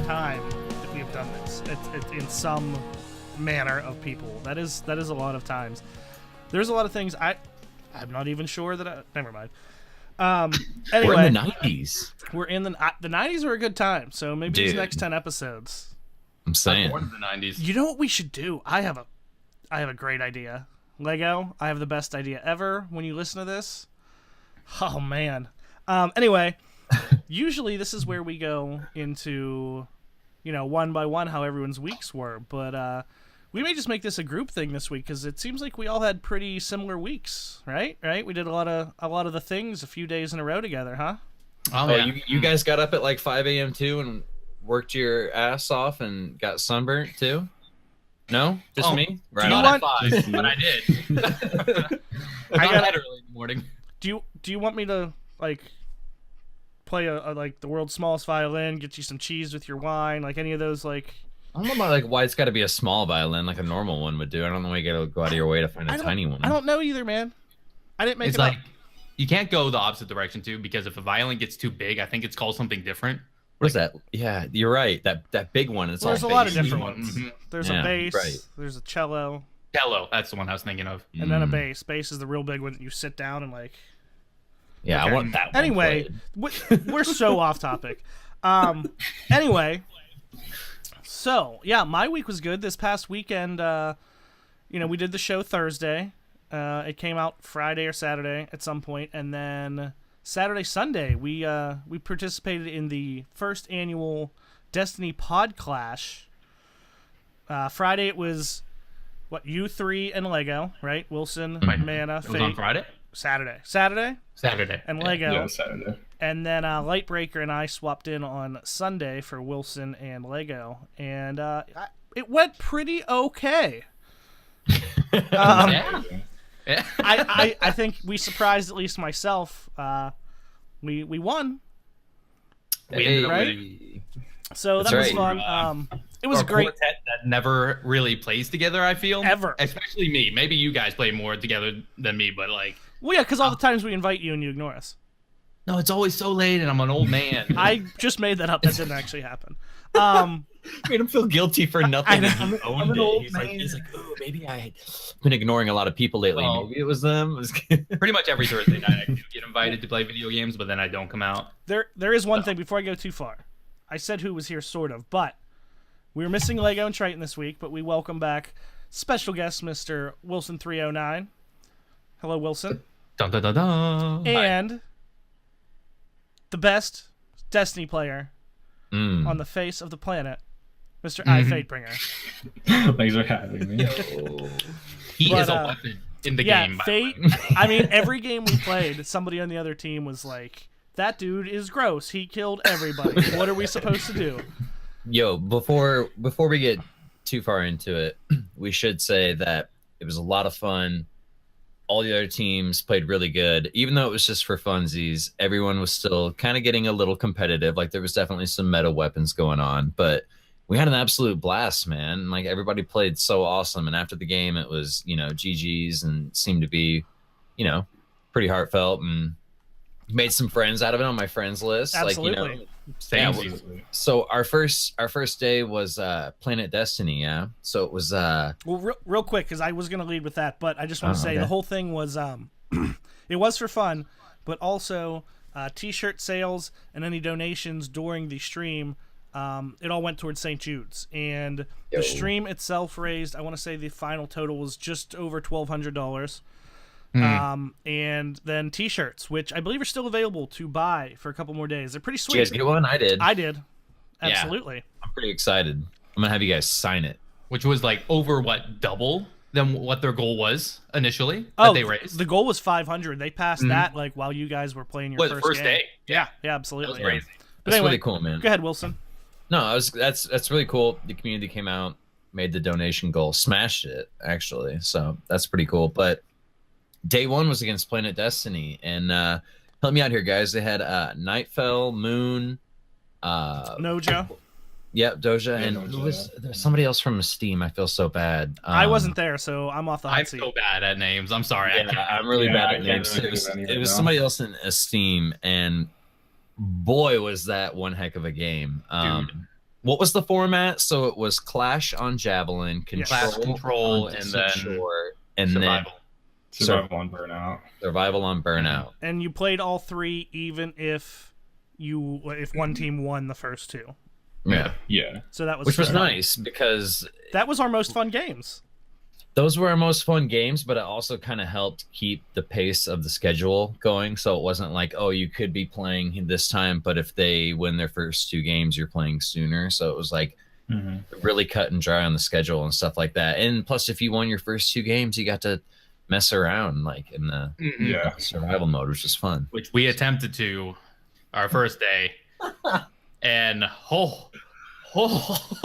time that we have done this. It's in some manner of people. That is a lot of times. There's a lot of things I'm not even sure that never mind. Anyway, we're in the 90s. We're in the 90s were a good time. So maybe these next 10 episodes. I'm saying. Born in the 90s. You know what we should do? I have a great idea. Lego, I have the best idea ever when you listen to this. Oh man. Anyway, usually this is where we go into, one by one how everyone's weeks were, but we may just make this a group thing this week because it seems like we all had pretty similar weeks, right? Right? We did a lot of the things a few days in a row together, huh? Oh yeah. You guys got up at like 5 a.m. too and worked your ass off and got sunburnt too? No, just me. Right. Not at 5, but I did. I got out early in the morning. Do you want me to play a like the world's smallest violin, get you some cheese with your wine, like any of those like? I don't know about why it's got to be a small violin like a normal one would do. I don't know why you gotta go out of your way to find a tiny one. I don't know either, man. I didn't make it up. You can't go the opposite direction too, because if a violin gets too big, I think it's called something different. What is that? Yeah, you're right. That big one. It's there's all a lot of different ones. Mm-hmm. There's a bass. There's a cello. Cello. That's the one I was thinking of. And then a bass. Bass is the real big one that you sit down and like. Yeah, okay. I want that one. Anyway, we're so off topic. Anyway, so yeah, my week was good. This past weekend, we did the show Thursday. It came out Friday or Saturday at some point, and then Saturday, Sunday, we participated in the first annual Destiny PodClash. Friday it was you three and Lego, right? Wilson, Mana, Fate. It was on Friday? Saturday, and Lego. Yeah, Saturday. And then Lightbreaker and I swapped in on Sunday for Wilson and Lego, and it went pretty okay. Yeah. I think we surprised at least myself. We won. Right? So that was fun. It was great. Quartet that never really plays together, I feel. Ever. Especially me. Maybe you guys play more together than me, but like... Well, yeah, because all the times we invite you and you ignore us. No, it's always so late and I'm an old man. I just made that up. That didn't actually happen. Made him feel guilty for nothing. I'm an old man. He's like, oh, maybe I've been ignoring a lot of people lately. Maybe it was them. Pretty much every Thursday night I do get invited to play video games, but then I don't come out. There is one thing before I go too far. I said who was here, sort of, but we were missing Lego and Triton this week, but we welcome back special guest Mr. Wilson 309. Hello, Wilson. Dun, dun, dun, dun. And the best Destiny player on the face of the planet, Mr. iFatebringer. Thanks for having me. He is a weapon in the game. Fate. I mean, every game we played, somebody on the other team was like, "That dude is gross. He killed everybody. What are we supposed to do?" Yo, before we get too far into it, we should say that it was a lot of fun. All the other teams played really good. Even though it was just for funsies, everyone was still kind of getting a little competitive. Like, there was definitely some meta weapons going on. But we had an absolute blast, man. Like, everybody played so awesome. And after the game, it was, GGs and seemed to be, pretty heartfelt. And made some friends out of it on my friends list. Absolutely. So our first day was Planet Destiny, yeah. So it was well, real quick, because I was gonna lead with that, but I just want to say the whole thing was it was for fun, but also t-shirt sales and any donations during the stream, it all went towards St. Jude's, and the stream itself raised, I want to say the final total was just over $1,200. And then t-shirts, which I believe are still available to buy for a couple more days. They're pretty sweet. Did you guys get one? I did. Absolutely. Yeah, I'm pretty excited. I'm gonna have you guys sign it. Which was like over double than what their goal was initially that they raised. The goal was 500. They passed that like while you guys were playing your first game. day. Yeah, absolutely. That was crazy. But That's really cool, man. Go ahead, Wilson. No, that's really cool. The community came out, made the donation goal, smashed it actually. So that's pretty cool. But day one was against Planet Destiny, and help me out here, guys. They had Nightfell, Moon, Noja. Yep, Doja, and there's somebody else from Steam. I feel so bad. I wasn't there, so I'm off the hot seat. I'm so bad at names. I'm sorry. I'm really bad at names. It was somebody else in Steam, and boy, was that one heck of a game. Dude, what was the format? So it was Clash on Javelin, Control, Clash, Control, on and Distant then Shore, and Survival. Survival on Burnout. Survival on Burnout. And you played all three, even if one team won the first two. Yeah. So that was which was fun. nice because That was our most fun games. those were our most fun games, but it also kind of helped keep the pace of the schedule going. So it wasn't like, oh, you could be playing this time, but if they win their first two games, you're playing sooner. So it was like really cut and dry on the schedule and stuff like that. And plus, if you won your first two games, you got to mess around like in the survival mode, which is fun. Which we attempted to our first day. And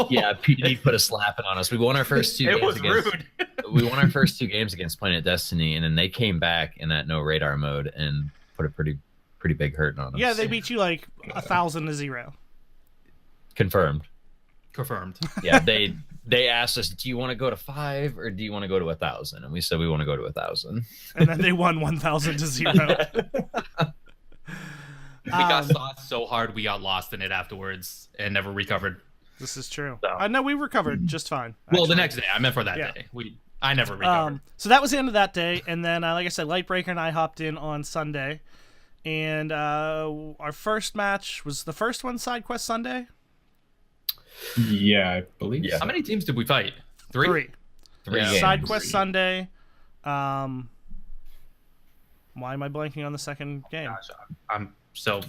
Yeah, PD put a slapping on us. We won our first two it games was against rude. we won our first two games against Planet Destiny, and then they came back in that no radar mode and put a pretty big hurting on us. Yeah, they beat you like 1,000-0. Confirmed. Yeah, they asked us, do you want to go to 5 or do you want to go to 1,000? And we said we want to go to 1,000. And then they won 1,000-0. we got sauced so hard we got lost in it afterwards and never recovered. This is true. So. I know we recovered just fine. Well, the actually. next day. I meant for that day. I never recovered. So that was the end of that day, and then like I said, Lightbreaker and I hopped in on Sunday, and our first match was the first one, Side Quest Sunday. Yeah, I believe. Yeah. How many teams did we fight? Three. Games. Side Quest Sunday. Why am I blanking on the second game? Gosh, I'm so.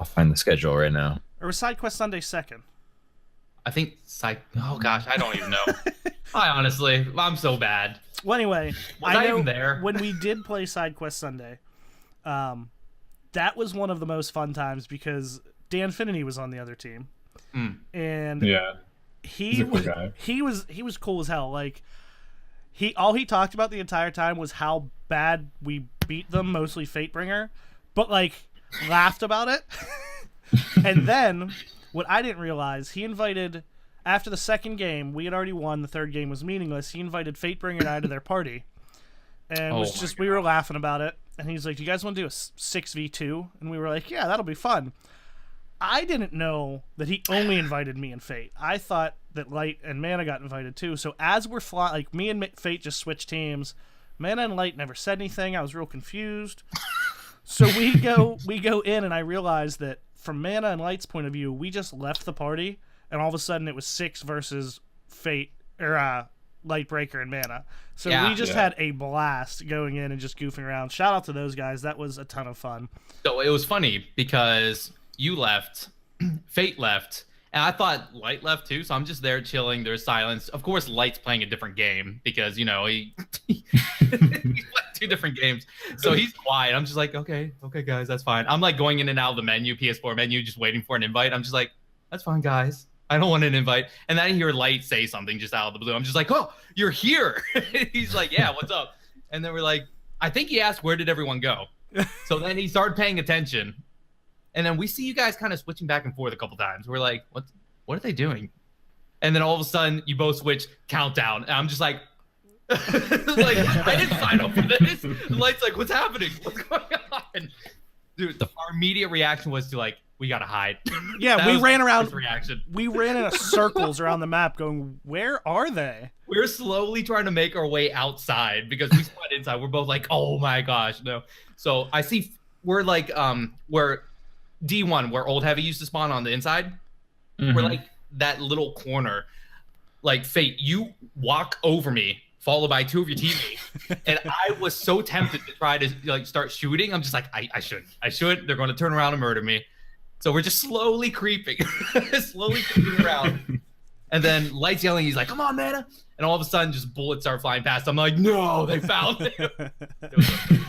I'll find the schedule right now. Or was Side Quest Sunday second? I think oh gosh, I don't even know. I'm so bad. Well, anyway, I know even there? when we did play Side Quest Sunday, that was one of the most fun times because Dan Finity was on the other team, and he's a cool guy. he was cool as hell. Like all he talked about the entire time was how bad we beat them, mostly Fatebringer, but like laughed about it. And then what I didn't realize, he invited, after the second game, we had already won, the third game was meaningless, he invited Fatebringer and I to their party. And we were laughing about it. And he's like, do you guys want to do a 6v2? And we were like, yeah, that'll be fun. I didn't know that he only invited me and Fate. I thought that Light and Mana got invited too. So as we're flying, like me and Fate just switched teams. Mana and Light never said anything. I was real confused. So we go in, and I realized that from Mana and Light's point of view, we just left the party, and all of a sudden it was 6 versus Fate or Lightbreaker and Mana. So we just had a blast going in and just goofing around. Shout out to those guys. That was a ton of fun. So it was funny because you left, Fate left, and I thought Light left too. So I'm just there chilling. There's silence. Of course, Light's playing a different game because he played 2 different games. So he's quiet. I'm just like, okay, guys, that's fine. I'm like going in and out of the menu, PS4 menu, just waiting for an invite. I'm just like, that's fine, guys. I don't want an invite. And then I hear Light say something just out of the blue. I'm just like, oh, you're here. He's like, yeah, what's up? And then we're like, I think he asked, where did everyone go? So then he started paying attention. And then we see you guys kind of switching back and forth a couple times. We're like, what are they doing? And then all of a sudden, you both switch countdown. And I'm just like, like, I didn't sign up for this. The Light's like, what's happening? What's going on? Dude, our immediate reaction was to like, we gotta hide. Yeah, we ran around. Reaction. We ran in circles around the map, going, "Where are they?" We're slowly trying to make our way outside because we spawned inside. We're both like, "Oh my gosh, no!" So I see we're like, we're D1 where Old Heavy used to spawn on the inside. We're like that little corner. Like Fate, you walk over me, followed by 2 of your teammates, and I was so tempted to try to like start shooting. I'm just like, I shouldn't. They're going to turn around and murder me. So we're just slowly creeping around. And then Light's yelling, he's like, come on, Mana. And all of a sudden, just bullets start flying past. I'm like, no, they found me.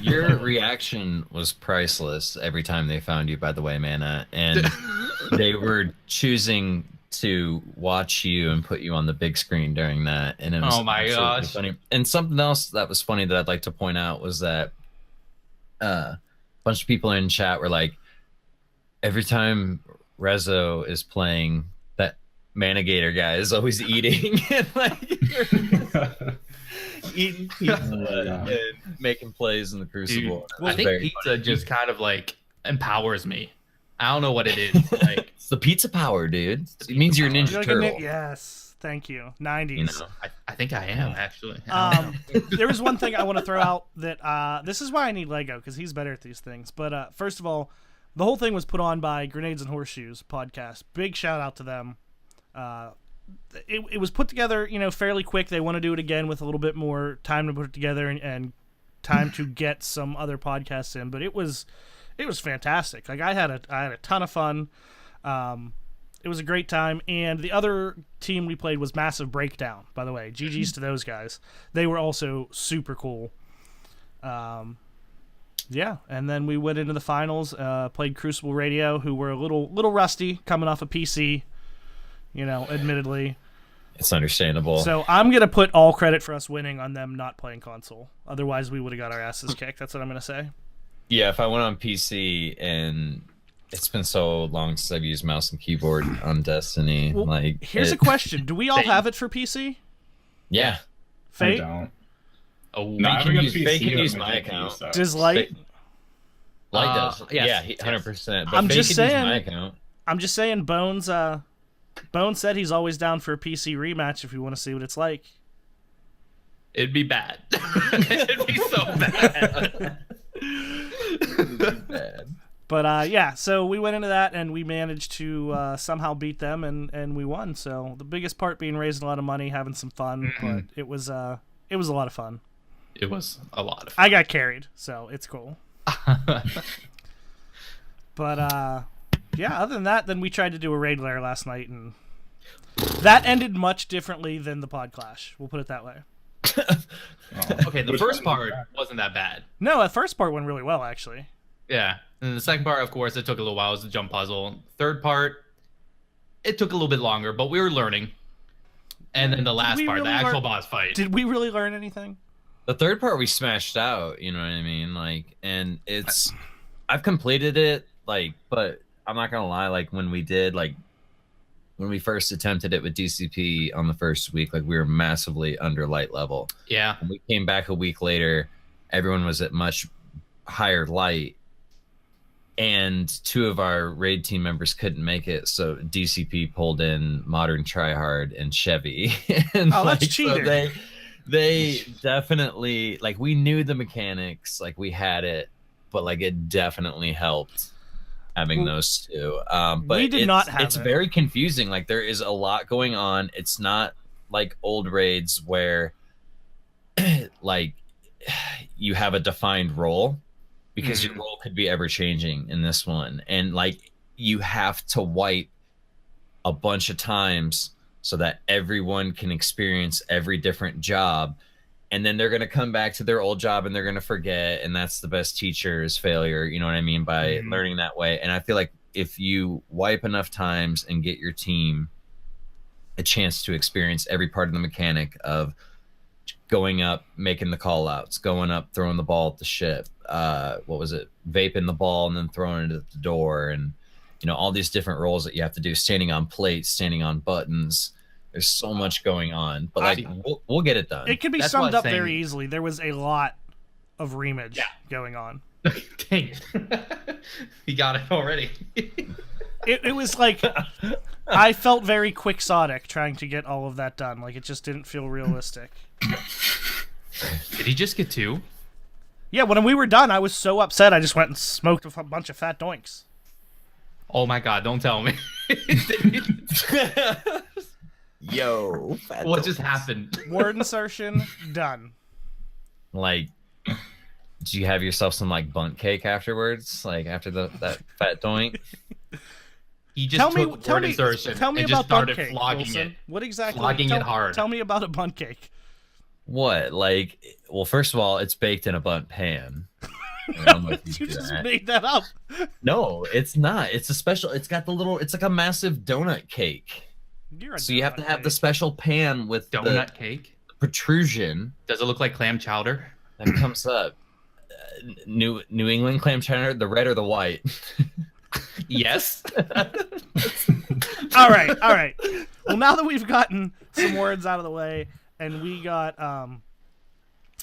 Your reaction was priceless every time they found you, by the way, Mana. And they were choosing to watch you and put you on the big screen during that. And it was gosh, funny. And something else that was funny that I'd like to point out was that a bunch of people in chat were like, every time REZO is playing, that Manigator guy is always eating and like eating pizza and making plays in the Crucible. Dude, I think pizza just kind of like empowers me. I don't know what it is. Like It's the pizza power, dude. It means you're a Ninja You're like Turtle. yes, thank you. 90s. You know. I think I am actually. There was one thing I want to throw out that this is why I need Lego, because he's better at these things. But first of all, the whole thing was put on by Grenades and Horseshoes podcast. Big shout out to them. It was put together, fairly quick. They want to do it again with a little bit more time to put it together and time to get some other podcasts in. But it was fantastic. Like I had a ton of fun. It was a great time, and the other team we played was Massive Breakdown, by the way. GG's to those guys. They were also super cool. Yeah, and then we went into the finals, played Crucible Radio, who were a little rusty, coming off a PC, admittedly. It's understandable. So I'm going to put all credit for us winning on them not playing console. Otherwise, we would have got our asses kicked. That's what I'm going to say. Yeah, if I went on PC, and it's been so long since I've used mouse and keyboard on Destiny. Well, here's a question. Do we all have it for PC? Yeah. I Fate? don't. Oh, No, I haven't got PC Fate can on use my my PC, account. so- Does Light? Light does. yes, Yeah, 100%. But I'm Fate just can saying- use my account. I'm just saying, Bones said he's always down for a PC rematch if we want to see what it's like. it'd be bad. It'd be so bad. Bad. But yeah, so we went into that and we managed to somehow beat them and we won. So the biggest part being raising a lot of money, having some fun, but it was a lot of fun. It was a lot of fun. I got carried, so it's cool. But yeah, other than that, then we tried to do a raid lair last night, and that ended much differently than the PodClash. We'll put it that way. Okay, the first part wasn't that bad. No, the first part went really well, actually. Yeah. And the second part, of course, it took a little while. It was a jump puzzle. Third part, it took a little bit longer, but we were learning. And then the last we part, really the actual learn- boss fight. Did we really learn anything? The third part we smashed out, you know what I mean? And I've completed it, but I'm not gonna lie, when we first attempted it with DCP on the first week, we were massively under light level. Yeah. When we came back a week later, everyone was at much higher light, and two of our raid team members couldn't make it, so DCP pulled in Modern Tryhard and Chevy. And that's cheating. So they definitely, we knew the mechanics, we had it, but it definitely helped having those two. But we did not have it's it. very confusing. There is a lot going on. It's not like old raids where you have a defined role, because your role could be ever changing in this one, and you have to wipe a bunch of times so that everyone can experience every different job, and then they're going to come back to their old job and they're going to forget, and that's the best teacher is failure, you know what I mean, by learning that way. And I feel like if you wipe enough times and get your team a chance to experience every part of the mechanic of going up, making the call outs, going up, throwing the ball at the ship, vaping the ball and then throwing it at the door, and all these different roles that you have to do, standing on plates, standing on buttons. There's so much going on, but we'll get it done. It can be That's summed what I'm up saying. very easily. There was a lot of reamage going on. Dang it. He got it already. It was I felt very quixotic trying to get all of that done. It just didn't feel realistic. Did he just get two? Yeah, when we were done, I was so upset. I just went and smoked a bunch of fat doinks. Oh my god, don't tell me. Yo, What just happened? Word insertion, done. did you have yourself some bunt cake afterwards, after that fat doink? He just took word insertion tell me and about just started bun cake, flogging Wilson. it. What exactly? Flogging it hard. Tell me about a bun cake. What? Well, first of all, it's baked in a bunt pan. I don't know if You do just that. made that up. No, it's not. It's a special. It's got it's like a massive donut cake. You're a So you have to donut have the cake. special pan with Donut the cake? protrusion Does it look like clam chowder? that comes up. New England clam chowder, the red or the white? Yes. All right. Well, now that we've gotten some words out of the way, and we got a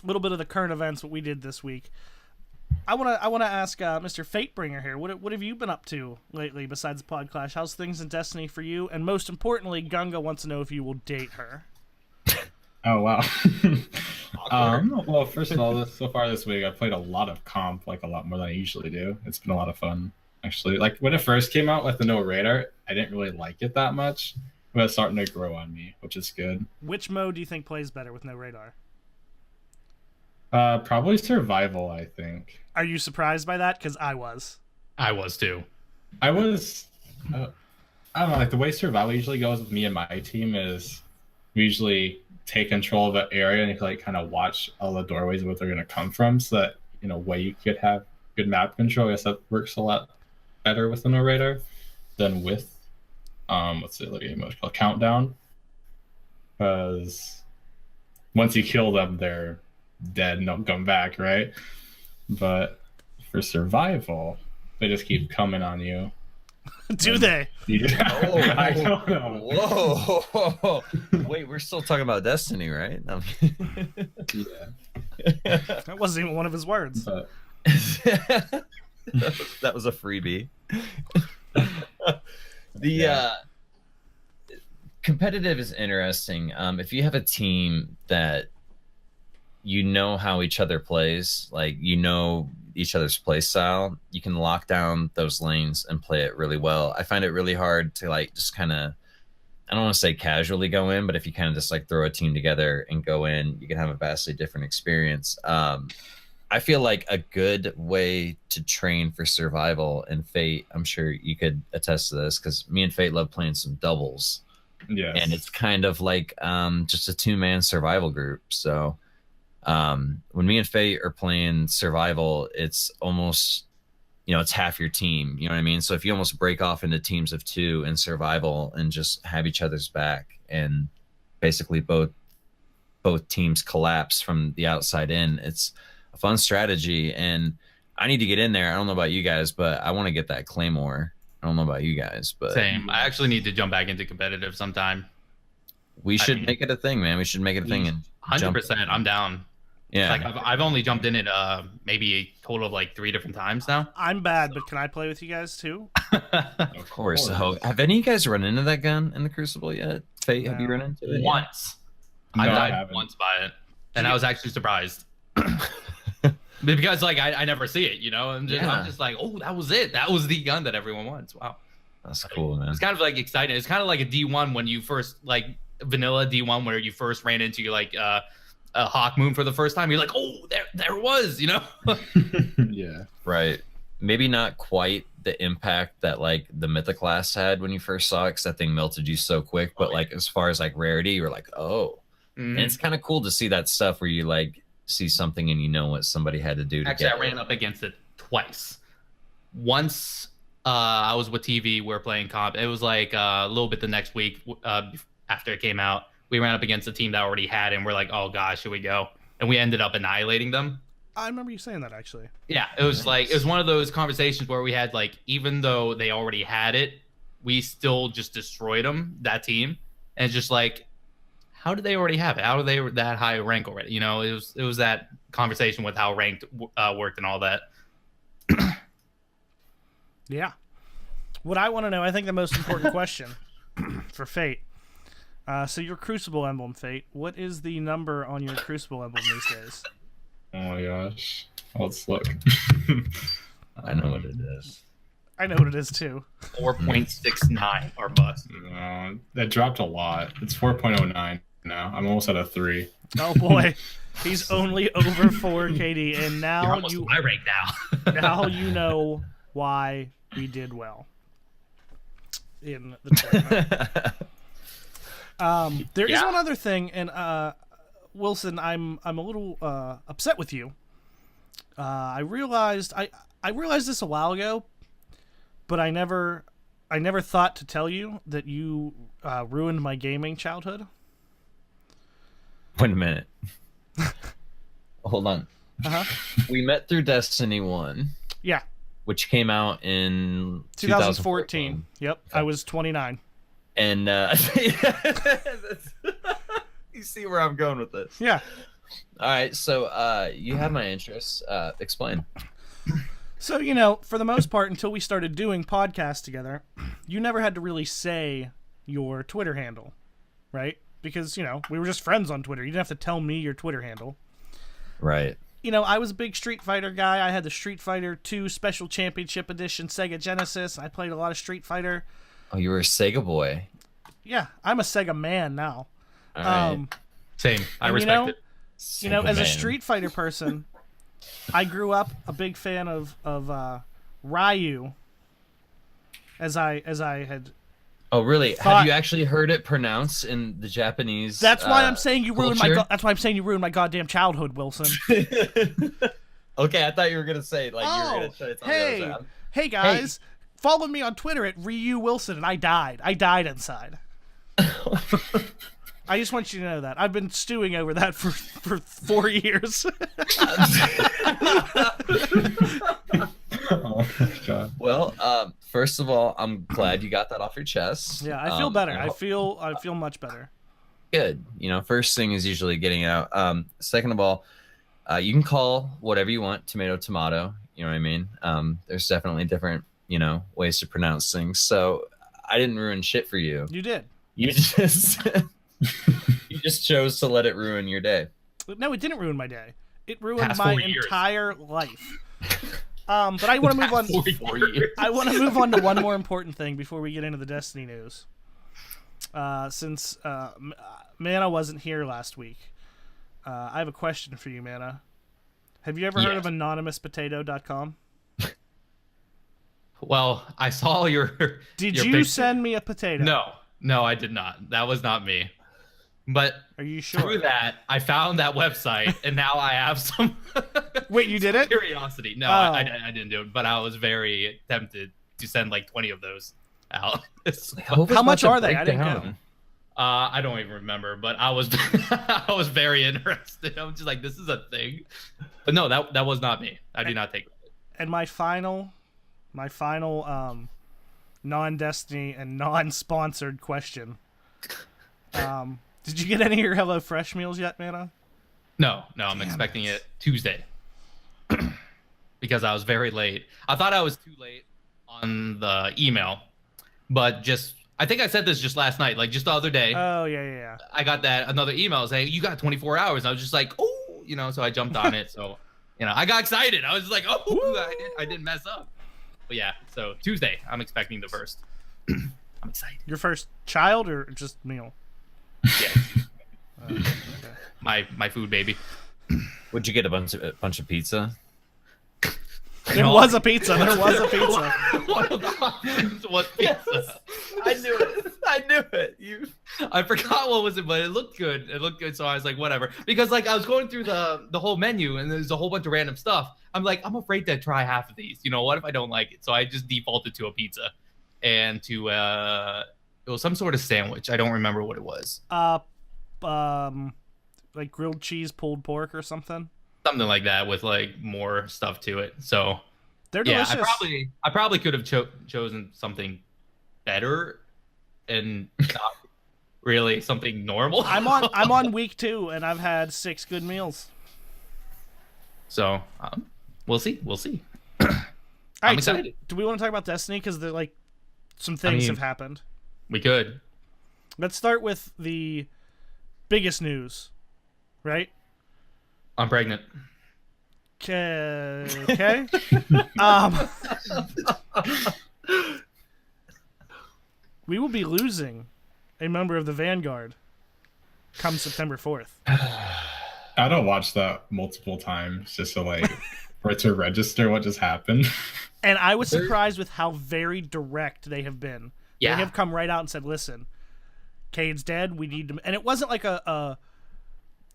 little bit of the current events, what we did this week, wanna ask Mr. Fatebringer here. What have you been up to lately besides PodClash? How's things in Destiny for you? And most importantly, Gunga wants to know if you will date her. Oh wow. Well, first of all, so far this week, I've played a lot of comp, like a lot more than I usually do. It's been a lot of fun, actually. Like when it first came out with the no radar, I didn't really like it that much, but it's starting to grow on me, which is good. Which mode do you think plays better with no radar? Probably survival, I think. Are you surprised by that? Because I was. I was too. I was. I don't know. Like the way survival usually goes with me and my team is we usually take control of the area and you can like kind of watch all the doorways where they're going to come from, so that in a way you could have good map control. I guess that works a lot better with the no radar than with what's it like emoji called countdown, because once you kill them they're dead and don't come back, right? But for survival they just keep coming on you. Do they? Yeah. Oh, I don't know. Whoa. Wait, we're still talking about Destiny, right? Yeah. That wasn't even one of his words. But that was a freebie. Competitive is interesting. If you have a team that you know how each other plays, like you know each other's play style, you can lock down those lanes and play it really well. I find it really hard to like just kind of, I don't want to say casually go in, but if you kind of just like throw a team together and go in, you can have a vastly different experience. I feel like a good way to train for survival and Fate, I'm sure you could attest to this, because me and Fate love playing some doubles. yes. And it's kind of like just a 2-man survival group. So when me and Fate are playing survival, it's almost, it's half your team. You know what I mean? So if you almost break off into teams of 2 in survival and just have each other's back, and basically both teams collapse from the outside in, it's a fun strategy. And I need to get in there. I don't know about you guys, but I want to get that Claymore. I don't know about you guys, but Same. I actually need to jump back into competitive sometime. we should make it a thing, man. We should make it a thing. And 100%. I'm down. yeah. Like I've only jumped in it maybe a total of like 3 different times now. I'm bad, but can I play with you guys too? Of course. So, have any of you guys run into that gun in the Crucible yet? Fate, have you run into it? Once. No, I I died haven't. once by it, and I was actually surprised. Because like I never see it, I'm just like, oh, that was it. That was the gun that everyone wants. Wow. That's cool, man. It's kind of like exciting. It's kind of like a D1 when you first like vanilla D1 where you first ran into like a Hawk Moon for the first time. You're like, oh, there was, Yeah. Right. Maybe not quite the impact that like the Mythic class had when you first saw it, because that thing melted you so quick. But like as far as like rarity, you're like, oh. And it's kind of cool to see that stuff where you like see something and you know what somebody had to do to Actually, get I ran up against it twice. Once I was with TV, we were playing comp. It was like a little bit the next week after it came out. We ran up against a team that already had it, and we're like, oh gosh, here we go. And we ended up annihilating them. I remember you saying that actually. Yeah, it was like, it was one of those conversations where we had like, even though they already had it, we still just destroyed them, that team. And it's just like, how did they already have it? How are they that high rank already? It was that conversation with how ranked worked and all that. Yeah. What I want to know, I think the most important question for Fate. So your Crucible emblem, Fate. What is the number on your Crucible emblem these days? Oh my gosh. Let's look. I know what it is. I know what it is too. 4.69 or bust. No, that dropped a lot. It's 4.09 now. I'm almost at a 3. Oh boy. He's only over 4 KD, and You're now almost my rank now. now you know why we did well in the tournament. There is one other thing, and Wilson, I'm a little upset with you. I realized this a while ago, but I never thought to tell you that you ruined my gaming childhood. Wait a minute. Hold on. Uh-huh. We met through Destiny 1. Yeah. Which came out in 2014. Yep. Okay. I was 29. And you see where I'm going with this. Yeah. All right. So you have my interest. Explain. So, for the most part, until we started doing podcasts together, you never had to really say your Twitter handle, right? Because, we were just friends on Twitter. You didn't have to tell me your Twitter handle. Right. I was a big Street Fighter guy. I had the Street Fighter 2 Special Championship Edition Sega Genesis. I played a lot of Street Fighter. Oh, you were a Sega boy. Yeah, I'm a Sega man now. All right. Same. I respect it. Sega As a man. Street Fighter person, I grew up a big fan of Ryu. As I had. Oh, really? thought- Have you actually heard it pronounced in the Japanese? That's why I'm saying you ruined culture? That's why I'm saying you ruined my goddamn childhood, Wilson. Okay, I thought you were gonna say like you were gonna try to tell me I was hey guys, follow me on Twitter at Ryu Wilson, and I died. I died inside. I just want you to know that I've been stewing over that for 4 years. Oh my god. Well, first of all, I'm glad you got that off your chest. Yeah, I feel better. I I feel much better. good. First thing is usually getting it out. Second of all, you can call whatever you want, tomato, tomato. You know what I mean? There's definitely different, ways to pronounce things. So I didn't ruin shit for you. You did. You just you just chose to let it ruin your day. No, it didn't ruin my day. It ruined Past my 4 years. entire life. But I want to move on. 44 years. I want to move on to one more important thing before we get into the Destiny news. Since Mana wasn't here last week, I have a question for you, Mana. Have you ever heard of anonymouspotato.com? Well, I saw your. Did your you picture. send me a potato? No, I did not. That was not me. But Are you sure? through that, I found that website, and now I have some Wait, you did it? curiosity. No, Oh. I didn't do it, but I was very tempted to send like 20 of those out. How much are they? I didn't know. I don't even remember, but I was I was very interested. I'm just like, this is a thing. But no, that was not me. I do not take it. And my final non-Destiny and non-sponsored question. Did you get any of your HelloFresh meals yet, Mana? No, I'm expecting it Tuesday. Because I was very late. I thought I was too late on the email, but I think I said this just last night, like just the other day. Oh, yeah. I got another email saying you got 24 hours. I was just like, oh, so I jumped on it. So, I got excited. I was just like, oh, I didn't mess up. But yeah, so Tuesday, I'm expecting the first. I'm excited. Your first child or just meal? Yeah. Okay. My food baby. Would you get a bunch of pizza? There was a pizza. One of the options was pizza. I knew it. I forgot what was it, but it looked good. So I was like, whatever. Because like I was going through the whole menu and there's a whole bunch of random stuff. I'm like, I'm afraid to try half of these. What if I don't like it? So I just defaulted to a pizza and to it was some sort of sandwich. I don't remember what it was. Like grilled cheese pulled pork or something. Something like that with like more stuff to it. So They're delicious. I probably could have chosen something better and not really something normal. I'm on week 2 and I've had 6 good meals. So we'll see. All I'm right, so excited. do we want to talk about Destiny? Because like some things have happened. We could. Let's start with the biggest news, right? I'm pregnant. Okay. We will be losing a member of the Vanguard come September 4th. I don't watch that multiple times just to for it to register what just happened. And I was surprised with how very direct they have been. Yeah. They have come right out and said, listen, Cade's dead. We need to... And it wasn't like a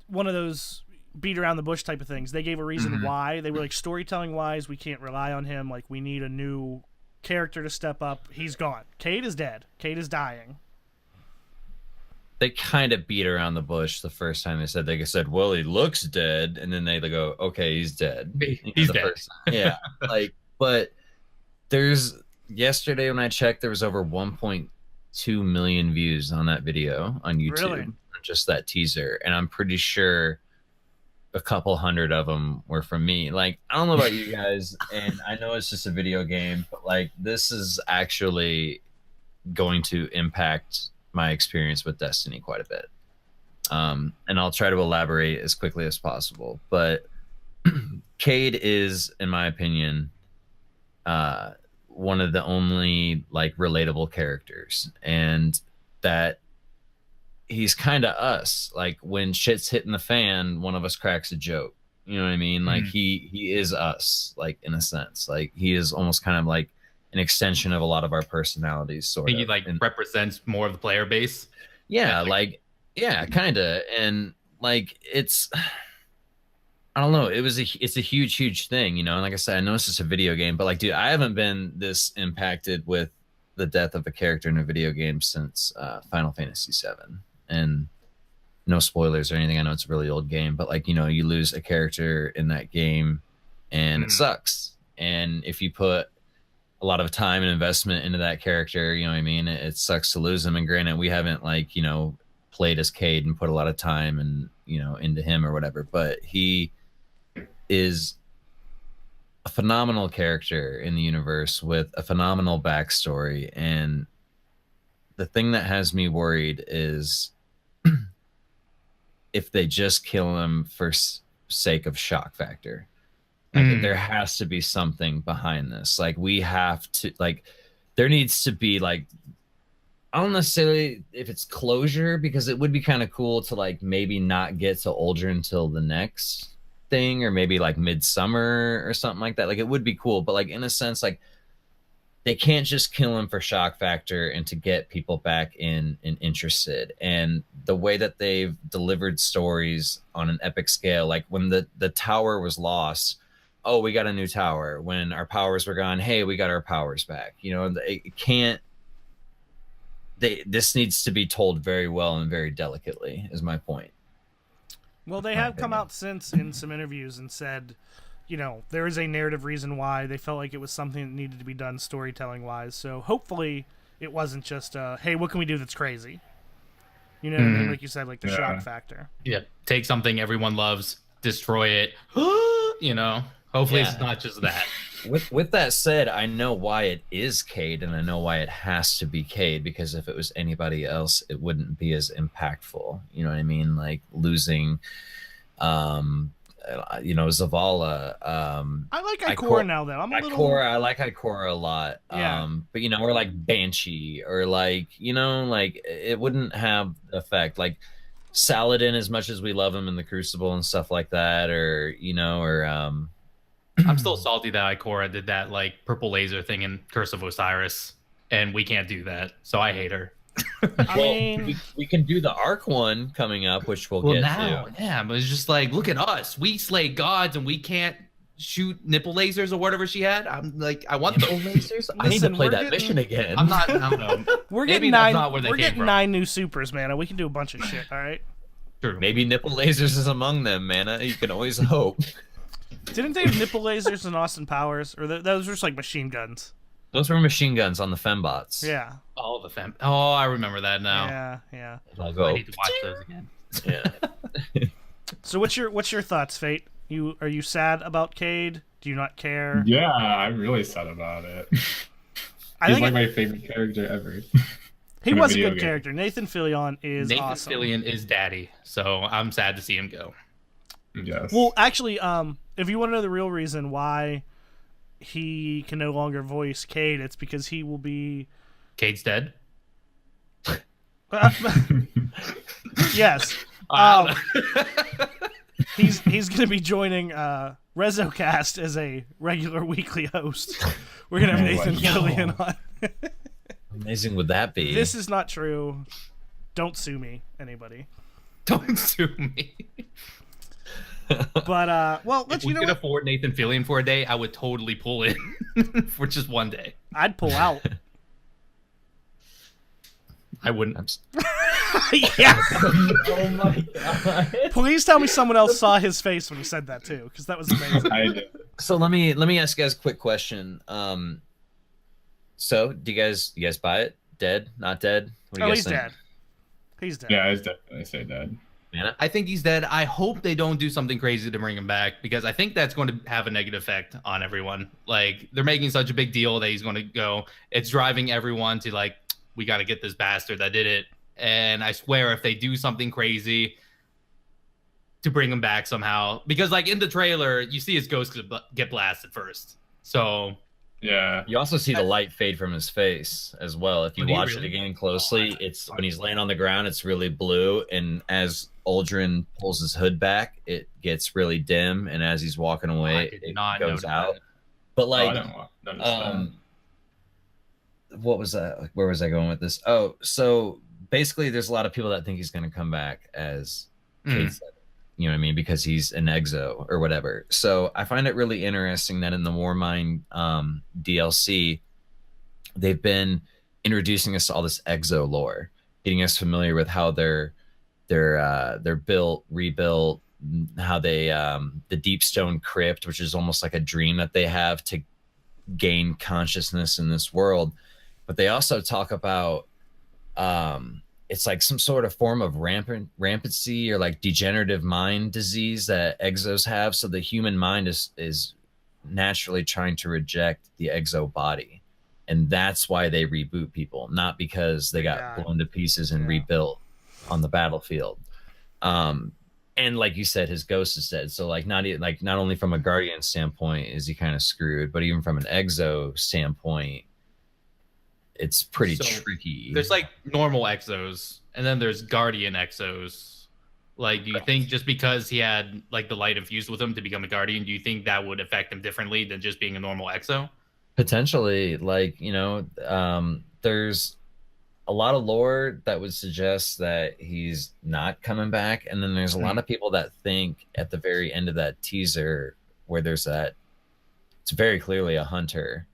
one of those beat around the bush type of things. They gave a reason why. They were like, storytelling wise, we can't rely on him. Like, we need a new character to step up. He's gone. Cade is dead. Cade is dying. They kind of beat around the bush the first time they said, well, he looks dead, and then they go, okay, he's dead. He's the dead. first time. Yeah. But yesterday when I checked, there was over 1.2 million views on that video on YouTube. Really? Just that teaser. And I'm pretty sure a couple hundred of them were from me. Like, I don't know about you guys, and I know it's just a video game, but like, this is actually going to impact my experience with Destiny quite a bit. And I'll try to elaborate as quickly as possible. But Cade is, in my opinion, one of the only like relatable characters, and that he's kind of us. Like, when shit's hitting the fan, one of us cracks a joke. You know what I mean? Like, he is us, like, in a sense. Like, he is almost kind of like an extension of a lot of our personalities, sort I of. think he like represents more of the player base. Yeah, like, yeah, kind of. And like, it's, I don't know. It's a huge thing, you know. And like I said, I know it's just a video game, but like, dude, I haven't been this impacted with the death of a character in a video game since Final Fantasy VII. And no spoilers or anything. I know it's a really old game, but like, you know, you lose a character in that game, and it sucks. And if you put a lot of time and investment into that character, you know what I mean? It sucks to lose him. And granted, we haven't like, you know, played as Cade and put a lot of time and, you know, into him or whatever, but he is a phenomenal character in the universe with a phenomenal backstory. And the thing that has me worried is if they just kill him for sake of shock factor. Like, there has to be something behind this. Like, we have to, like, there needs to be, like, I don't necessarily if it's closure, because it would be kind of cool to like maybe not get to Uldren until the next thing, or maybe like midsummer or something like that. Like, it would be cool, but like, in a sense, like, they can't just kill him for shock factor and to get people back in and interested. And the way that they've delivered stories on an epic scale, like when the tower was lost, oh, we got a new tower. When our powers were gone, hey, we got our powers back. You know, it can't. This needs to be told very well and very delicately, is my point. Well, they have come out since in some interviews and said, you know, there is a narrative reason why they felt like it was something that needed to be done storytelling wise. So hopefully it wasn't just, hey, what can we do that's crazy? You know what I mean? Like you said, like the shock factor. Yeah. Take something everyone loves, destroy it. You know, hopefully it's not just that. With that said, I know why it is Cade, and I know why it has to be Cade, because if it was anybody else, it wouldn't be as impactful. You know what I mean? Like losing, you know, Zavala. I like Ikora now, though. I like Ikora a lot. Yeah. But, you know, or like Banshee, or like, you know, like it wouldn't have the effect. Like Saladin, as much as we love him in the Crucible and stuff like that, or, you know, or I'm still salty that Ikora did that like purple laser thing in Curse of Osiris, and we can't do that, so I hate her. I mean, we can do the Arc one coming up, which we'll get to. Yeah, but it's just like, look at us. We slay gods, and we can't shoot nipple lasers or whatever she had. I'm like, I want those lasers. I need to play that mission again. I don't know. We're Maybe getting that's nine. not where they We're came getting from. 9 new supers, man. And we can do a bunch of shit. All right. True. Maybe nipple lasers is among them, Mana. You can always hope. Didn't they have nipple lasers in Austin Powers, or those were just like machine guns? Those were machine guns on the fembots. Yeah. Oh, Oh, I remember that now. Yeah. Like, I need to watch those again. Yeah. So what's your thoughts, Fate? Are you sad about Cade? Do you not care? Yeah, I'm really sad about it. I He's think like my favorite character ever. he in a was a video good game. character. Nathan Fillion is Nathan awesome. Fillion is daddy, so I'm sad to see him go. Yes. Well, actually, if you want to know the real reason why he can no longer voice Cade, it's because he will be. Cade's dead. Yes. I He's going to be joining REZOcast as a regular weekly host. We're going to have Nathan Fillion on. Amazing would that be? This is not true. Don't sue me, anybody. Don't sue me. But well, If we could afford Nathan Fillion for a day, I would totally pull in for just one day. I'd pull out. I wouldn't. Yeah. Oh my god. Please tell me someone else saw his face when he said that too, because that was amazing. I did. So let me ask you guys a quick question. So do you guys buy it? Dead? Not dead? What do you guys He's think? dead. He's dead. Yeah, I was definitely say dead. Mana? I think he's dead. I hope they don't do something crazy to bring him back because I think that's going to have a negative effect on everyone. Like they're making such a big deal that he's going to go. It's driving everyone to like, we got to get this bastard that did it. And I swear if they do something crazy to bring him back somehow, because like in the trailer, you see his ghost get blasted first. So Yeah. You also see the light fade from his face as well. If you watch it again closely, it's when he's laying on the ground, it's really blue, and as Uldren pulls his hood back, it gets really dim, and as he's walking away, it goes out. That. But like, I don't understand. what was that? Where was I going with this? Oh, so basically, there's a lot of people that think he's going to come back as Cade said. You know what I mean? Because he's an exo or whatever. So I find it really interesting that in the Warmind DLC, they've been introducing us to all this exo lore, getting us familiar with how they're built, rebuilt, how they the Deepstone Crypt, which is almost like a dream that they have to gain consciousness in this world. But they also talk about it's like some sort of form of rampancy or like degenerative mind disease that exos have. So the human mind is naturally trying to reject the exo body. And that's why they reboot people, not because they got blown to pieces and rebuilt on the battlefield. And like you said, his ghost is dead. So like not only from a Guardian standpoint is he kind of screwed, but even from an exo standpoint, it's pretty tricky. There's like normal exos, and then there's Guardian exos. Like, do you think just because he had like the light infused with him to become a Guardian, do you think that would affect him differently than just being a normal exo? Potentially, like, there's a lot of lore that would suggest that he's not coming back, and then there's a lot of people that think at the very end of that teaser where there's that, it's very clearly a hunter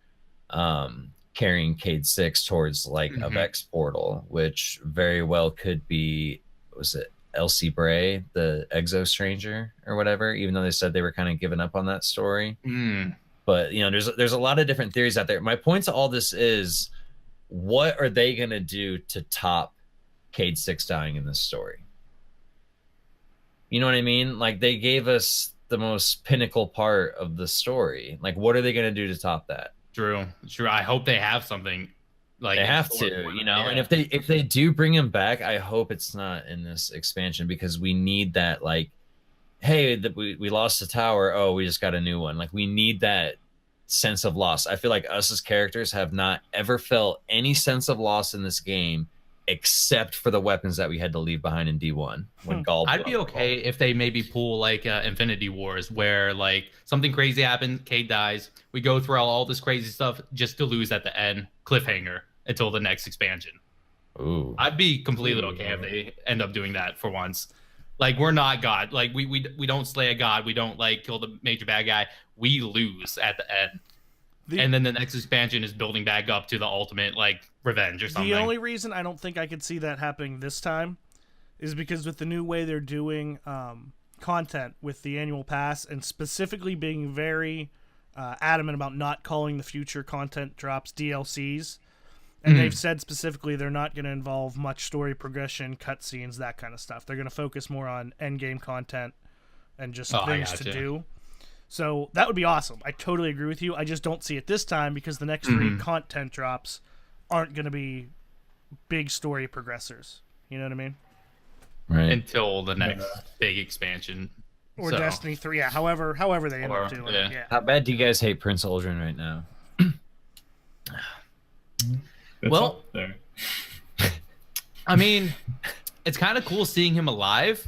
carrying Cade 6 towards like a Vex portal, which very well could be, was it Elsie Bray, the Exo Stranger or whatever, even though they said they were kind of giving up on that story. But there's a lot of different theories out there. My point to all this is, what are they gonna do to top Cade 6 dying in this story? You know what I mean? Like, they gave us the most pinnacle part of the story. Like, what are they gonna do to top that? True. I hope they have something. Like, they have to, and if they do bring him back, I hope it's not in this expansion, because we need that, like, hey, we lost the tower, oh, we just got a new one. Like, we need that sense of loss. I feel like us as characters have not ever felt any sense of loss in this game, except for the weapons that we had to leave behind in D1 when Gaul. I'd be okay if they maybe pull like Infinity Wars, where like something crazy happens, Cade dies, we go through all this crazy stuff just to lose at the end, cliffhanger until the next expansion. Ooh. I'd be completely okay if they end up doing that for once. Like, we're not God. Like, we don't slay a god. We don't like kill the major bad guy. We lose at the end. And then the next expansion is building back up to the ultimate, like, revenge or something. The only reason I don't think I could see that happening this time is because with the new way they're doing content with the annual pass, and specifically being very adamant about not calling the future content drops DLCs, and they've said specifically they're not going to involve much story progression, cutscenes, that kind of stuff. They're going to focus more on endgame content and just things to do. So that would be awesome. I totally agree with you. I just don't see it this time, because the next 3 content drops aren't going to be big story progressors. You know what I mean? Right. Until the next big expansion. Or Destiny 3. Yeah, however they end up doing it. Yeah. How bad do you guys hate Prince Uldren right now? Well, I mean, it's kind of cool seeing him alive,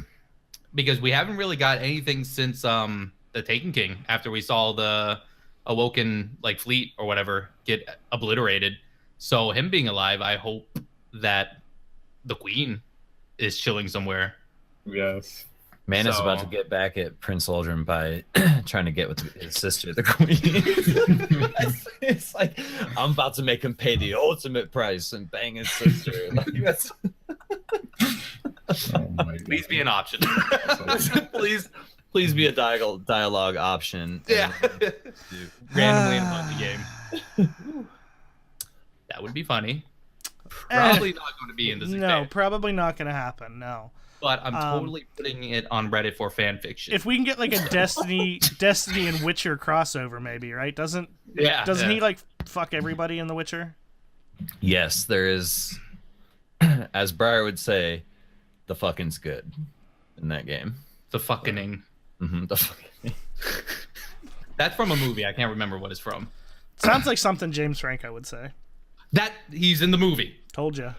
because we haven't really got anything since the Taken King, after we saw the Awoken like fleet or whatever get obliterated. So him being alive, I hope that the Queen is chilling somewhere. Yes. Man is about to get back at Prince Uldren by trying to get with his sister, the Queen. it's like, I'm about to make him pay the ultimate price and bang his sister. Like, that's... Please be an option. Please be a dialogue option. Yeah. Randomly in a Bungie game. That would be funny. Probably not going to be in this expansion. No, probably not going to happen. No. but I'm totally putting it on Reddit for fan fiction. If we can get like a Destiny and Witcher crossover, maybe, right? Doesn't he like fuck everybody in The Witcher? Yes, there is. As Briar would say, the fucking's good in that game. The fucking. Mm-hmm, the fucking. That's from a movie. I can't remember what it's from. Sounds like something James Franco would say. That he's in the movie. Told you.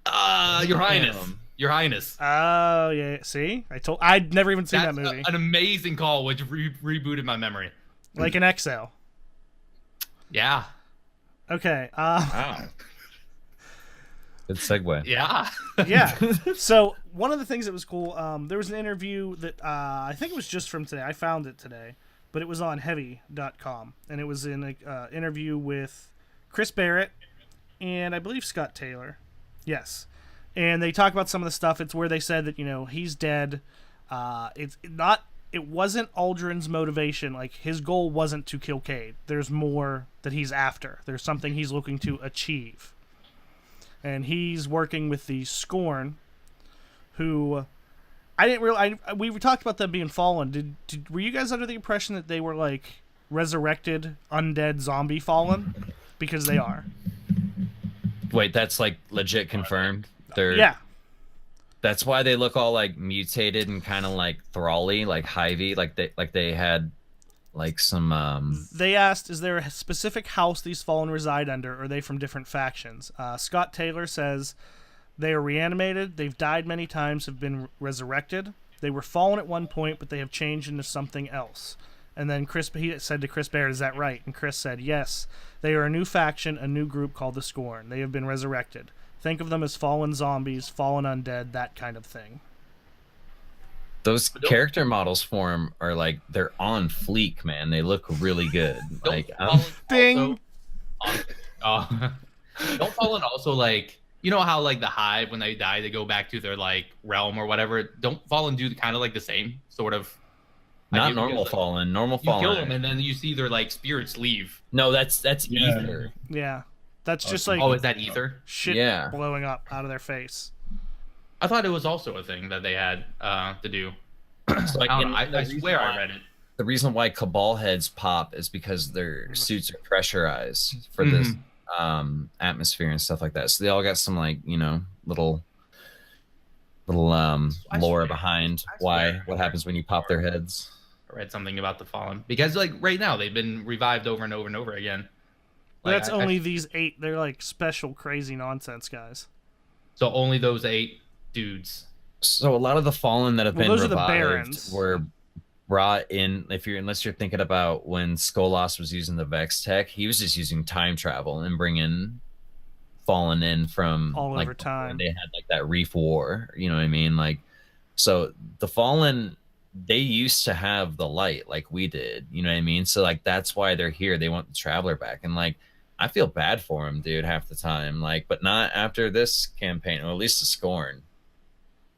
Your Highness. Your Highness. Oh yeah. See, I'd never even seen That's that movie. An amazing call, which rebooted my memory. Like an Excel. Yeah. Okay. Wow. Good segue. Yeah. Yeah. So one of the things that was cool, there was an interview that I think it was just from today. I found it today, but it was on heavy.com, and it was in an interview with Chris Barrett and I believe Scott Taylor. Yes. And they talk about some of the stuff. It's where they said that, he's dead. It wasn't Aldrin's motivation. Like, his goal wasn't to kill Cade. There's more that he's after. There's something he's looking to achieve. And he's working with the Scorn, who we talked about them being fallen. Were you guys under the impression that they were like resurrected, undead, zombie fallen? Because they are. Wait, that's like legit confirmed. Yeah. That's why they look all like mutated and kind of like thrally, like Hyvy, like they had like some. They asked, "Is there a specific house these fallen reside under, or are they from different factions?" Scott Taylor says they are reanimated. They've died many times, have been resurrected. They were fallen at one point, but they have changed into something else. And then he said to Chris Barrett, "Is that right?" And Chris said, "Yes. They are a new faction, a new group called the Scorn. They have been resurrected. Think of them as fallen zombies, fallen undead, that kind of thing." Those character models for him are like, they're on fleek, man. They look really good. Like, ding. Don't Fallen also like, you know how like the Hive, when they die, they go back to their like realm or whatever. Don't Fallen do kind of like the same sort of? Not normal Fallen. Normal Fallen. You kill them and then you see their like spirits leave. No, that's ether. Yeah, that's just like. Oh, is that ether? Shit blowing up out of their face. I thought it was also a thing that they had to do. So, like, I swear I read it. The reason why Cabal heads pop is because their suits are pressurized for this atmosphere and stuff like that. So they all got some like, little lore behind what happens when you pop their heads. I read something about the Fallen because like right now they've been revived over and over and over again. Like, that's only these 8. They're like special crazy nonsense guys. So only those 8 dudes. So a lot of the Fallen that have been those revived are the Barons. were brought in. Unless you're thinking about when Skolas was using the Vex tech, he was just using time travel and bringing Fallen in from all like over time. They had like that Reef War, you know what I mean? Like, so the Fallen, they used to have the light like we did, you know what I mean? So like that's why they're here. They want the Traveler back, and like I feel bad for him, dude, half the time. Like, but not after this campaign, or at least the Scorn.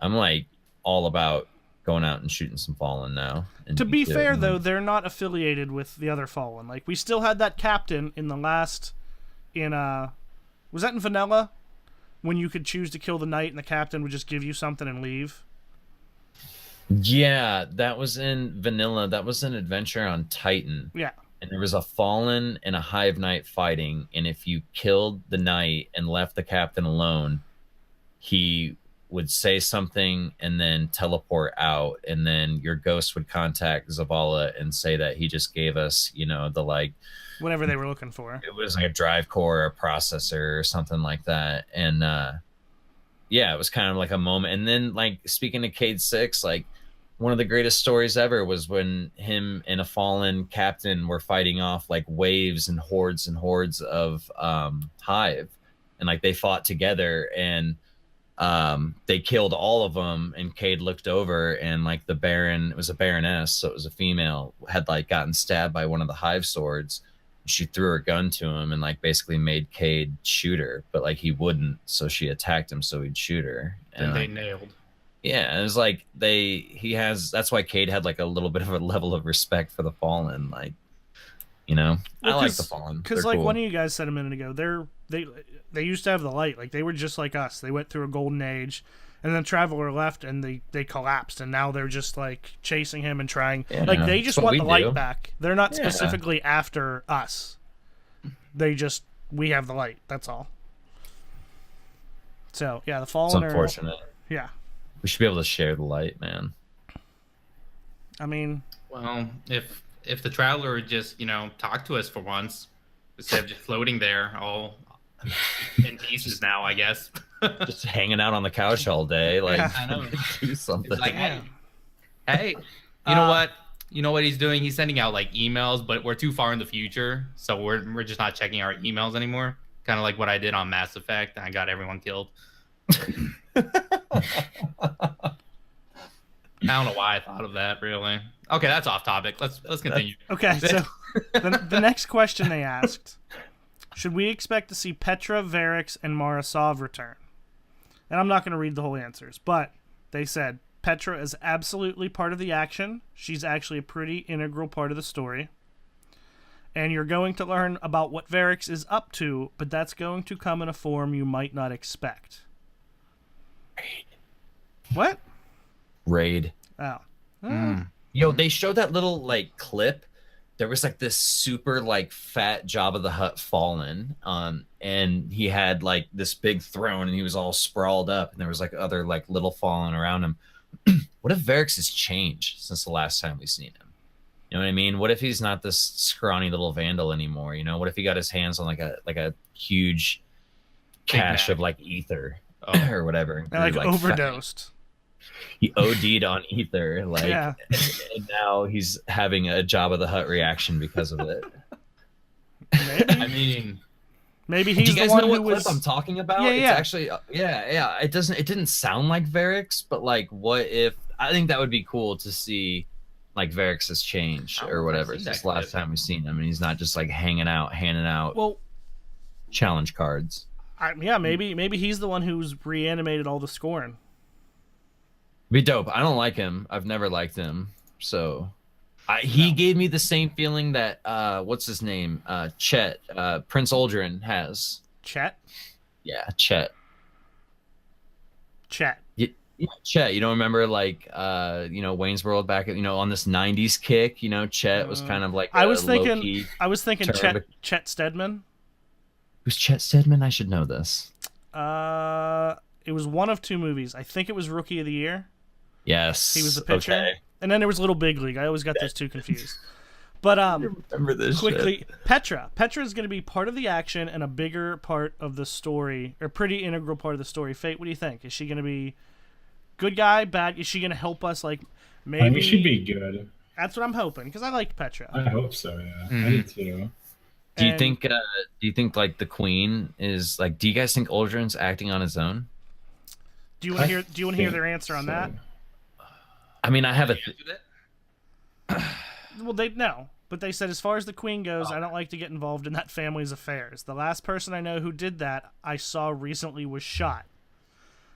I'm like all about going out and shooting some Fallen now. To be fair, though, they're not affiliated with the other Fallen. Like, we still had that captain in the last, was that in Vanilla? When you could choose to kill the knight and the captain would just give you something and leave? Yeah, that was in Vanilla. That was an adventure on Titan. Yeah. And there was a Fallen and a Hive Knight fighting, and if you killed the knight and left the captain alone, he would say something and then teleport out, and then your ghost would contact Zavala and say that he just gave us, the like whatever they were looking for. It was like a drive core or a processor or something like that. And yeah, it was kind of like a moment. And then like speaking of Cade 6, like one of the greatest stories ever was when him and a Fallen captain were fighting off like waves and hordes of Hive, and like they fought together, and they killed all of them, and Cade looked over, and like the Baron, it was a Baroness, so it was a female, had like gotten stabbed by one of the Hive swords. She threw her gun to him and like basically made Cade shoot her, but like he wouldn't, so she attacked him so he'd shoot her. And they nailed. Yeah, it was like that's why Cade had like a little bit of a level of respect for the Fallen, like, well, I like the Fallen because like cool. One of you guys said a minute ago, they used to have the light, like they were just like us. They went through a golden age, And then Traveler left, and they collapsed, and now they're just like chasing him and trying. Yeah, like they just that's want what the we light do. back. They're not Yeah. specifically after us. We have the light. That's all. So yeah, the It's Fallen are. unfortunate. Yeah, We should be able to share the light, man. I mean, Well, if the Traveler would just, talk to us for once, instead of just floating there all in pieces now, I guess. Just hanging out on the couch all day, like Yeah. I know. do something. It's like, Yeah. hey, you know what? You know what he's doing? He's sending out like emails, but we're too far in the future, so we're just not checking our emails anymore. Kind of like what I did on Mass Effect. I got everyone killed. I don't know why I thought of that. Really. Okay, that's off topic. Let's continue. okay. So the next question they asked: should we expect to see Petra, Varix, and Mara Sov return? And I'm not going to read the whole answers, but they said Petra is absolutely part of the action. She's actually a pretty integral part of the story. And you're going to learn about what Varix is up to, but that's going to come in a form you might not expect. What? Raid. Oh. Yo, they showed that little like clip. There was like this super like fat Jabba the Hutt fallen, and he had like this big throne, and he was all sprawled up, and there was like other like little fallen around him. What if Varix has changed since the last time we've seen him? You know what I mean? What if he's not this scrawny little vandal anymore? You know, what if he got his hands on like a huge cache Mac. of like ether Oh. or whatever? And like overdosed. He OD'd on ether, like, Yeah. and now he's having a Jabba the Hutt reaction because of it. Maybe. I mean, Maybe Do he's you guys the one know what who clip was. I'm talking about? Yeah, yeah. It's actually, yeah. It didn't sound like Varix, but like, what if? I think that would be cool to see, like Varix's change I don't or know if whatever. I've seen Since that the last clip. time we've seen him, and he's not just like hanging out, handing out Well, challenge cards. maybe he's the one who's reanimated all the Scorn. Be dope. I don't like him. I've never liked him. So, he gave me the same feeling that what's his name? Chet, Prince Aldrin has. Chet. Yeah, Chet. Chet. Yeah, Chet, you don't remember like Wayne's World back at on this '90s kick. Chet was kind of like I a was thinking low-key- Chet. Chet Stedman. Who's Chet Stedman? I should know this. It was one of two movies. I think it was Rookie of the Year. Yes, He was the pitcher, Okay. and then there was Little Big League. I always got those two confused. But Remember this quickly, shit. Petra is going to be part of the action and a bigger part of the story, or pretty integral part of the story. Fate, what do you think? Is she going to be good guy, bad? Is she going to help us? Like maybe I think she'd be good. That's what I'm hoping because I liked Petra. I hope so. Yeah, I Mhm. do too. Do you And- think? Do you think like the Queen is like? Do you guys think Aldrin's acting on his own? Do you want to hear? Do you want to hear think their answer on so. that? I mean, I have a. Answer that? Well, they no, but they said as far as the Queen goes, I don't like to get involved in that family's affairs. The last person I know who did that, I saw recently was shot.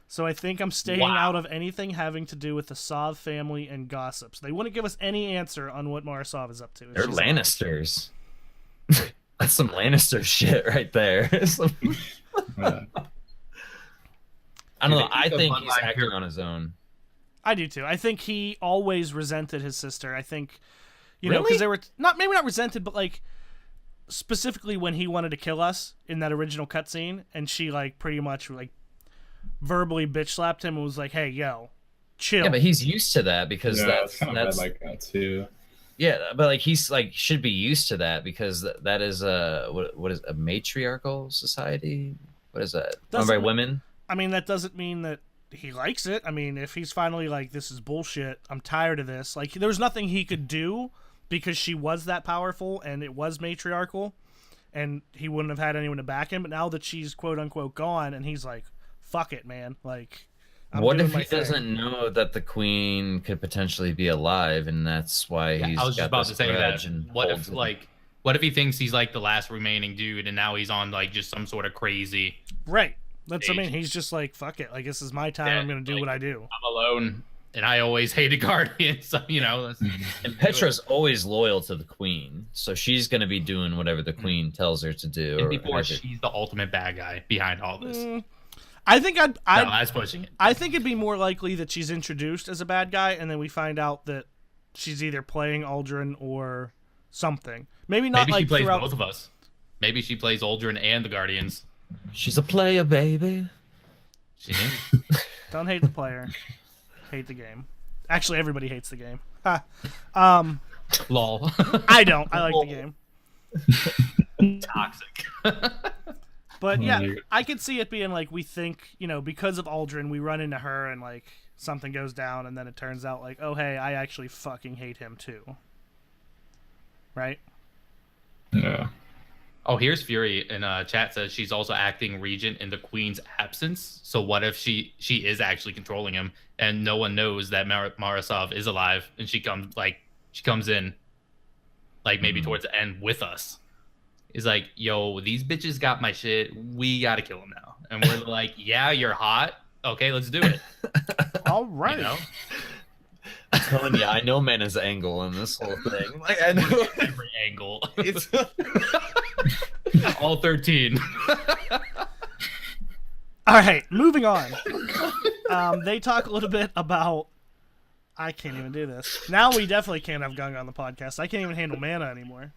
So I think I'm staying out of anything having to do with the Sov family and gossips. They wouldn't give us any answer on what Mara Sov is up to. They're She's alive. Lannisters. That's some Lannister shit right there. Yeah. I don't know. They I keep a think bloodline he's acting pure. on his own. I do too. I think he always resented his sister. I think, know, Really? because they were maybe not resented, but like specifically when he wanted to kill us in that original cutscene, and she like pretty much like verbally bitch slapped him and was like, "Hey, yo, chill." Yeah, but he's used to that because Yeah, that's it's kind of bad like that too. yeah, but like he's like should be used to that because that is what is a matriarchal society? What is that? Run Doesn't by ma- women? I mean, that doesn't mean that he likes it. I mean, if he's finally like, "This is bullshit. I'm tired of this." Like, there's nothing he could do because she was that powerful and it was matriarchal, and he wouldn't have had anyone to back him. But now that she's quote unquote gone, and he's like, "Fuck it, man." Like, I'm What doing if my he thing. doesn't know that the queen could potentially be alive, and that's why Yeah, he's I was just got about this to say that. grudge and What holds if it? what if he thinks he's like the last remaining dude, and now he's on like just some sort of crazy? Right. That's what I Age. mean. He's just like, "Fuck it. Like, this is my time. Yeah, I'm gonna do like- what I do." I'm alone, and I always hated Guardians. So that's, And Petra's always loyal to the queen, so she's gonna be doing whatever the queen tells her to do. and or before whatever. she's the ultimate bad guy behind all this. I think No, that's pushing it. I think it'd be more likely that she's introduced as a bad guy, and then we find out that she's either playing Aldrin or something. Maybe not. Maybe like she plays throughout... both of us. Maybe she plays Aldrin and the Guardians. She's a player, baby. She is. Don't hate the player. Hate the game. Actually, everybody hates the game. Ha. Lol. I don't. I like the game. Toxic. But yeah, I could see it being like we think, because of Aldrin, we run into her and like something goes down, and then it turns out like, oh hey, I actually fucking hate him too. Right? Yeah. Oh, here's Fury in chat says she's also acting regent in the Queen's absence. So what if she is actually controlling him, and no one knows that Marasov is alive, and she comes in, like maybe towards the end with us. Is like, yo, these bitches got my shit. We gotta kill them now. And we're like, yeah, you're hot. Okay, let's do it. All right. I'm telling you, I know Mana's angle in this whole thing. Like, I know Every angle. It's all 13. All right, moving on. They talk a little bit about... I can't even do this. Now we definitely can't have Gung on the podcast. I can't even handle Mana anymore.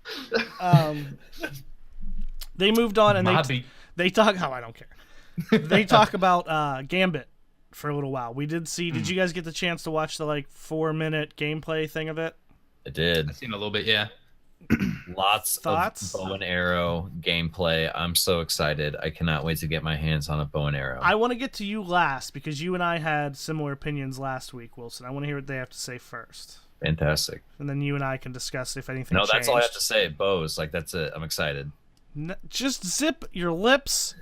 They moved on and they talk... Oh, I don't care. They talk about Gambit for a little while. We did see... Did you guys get the chance to watch the 4-minute gameplay thing of it? I did. I've seen a little bit, yeah. Lots Thoughts? of bow and arrow gameplay. I'm so excited. I cannot wait to get my hands on a bow and arrow. I want to get to you last because you and I had similar opinions last week, Wilson. I want to hear what they have to say first. Fantastic. And then you and I can discuss if anything No, changed. that's all I have to say. Bows. That's it. I'm excited. Just zip your lips.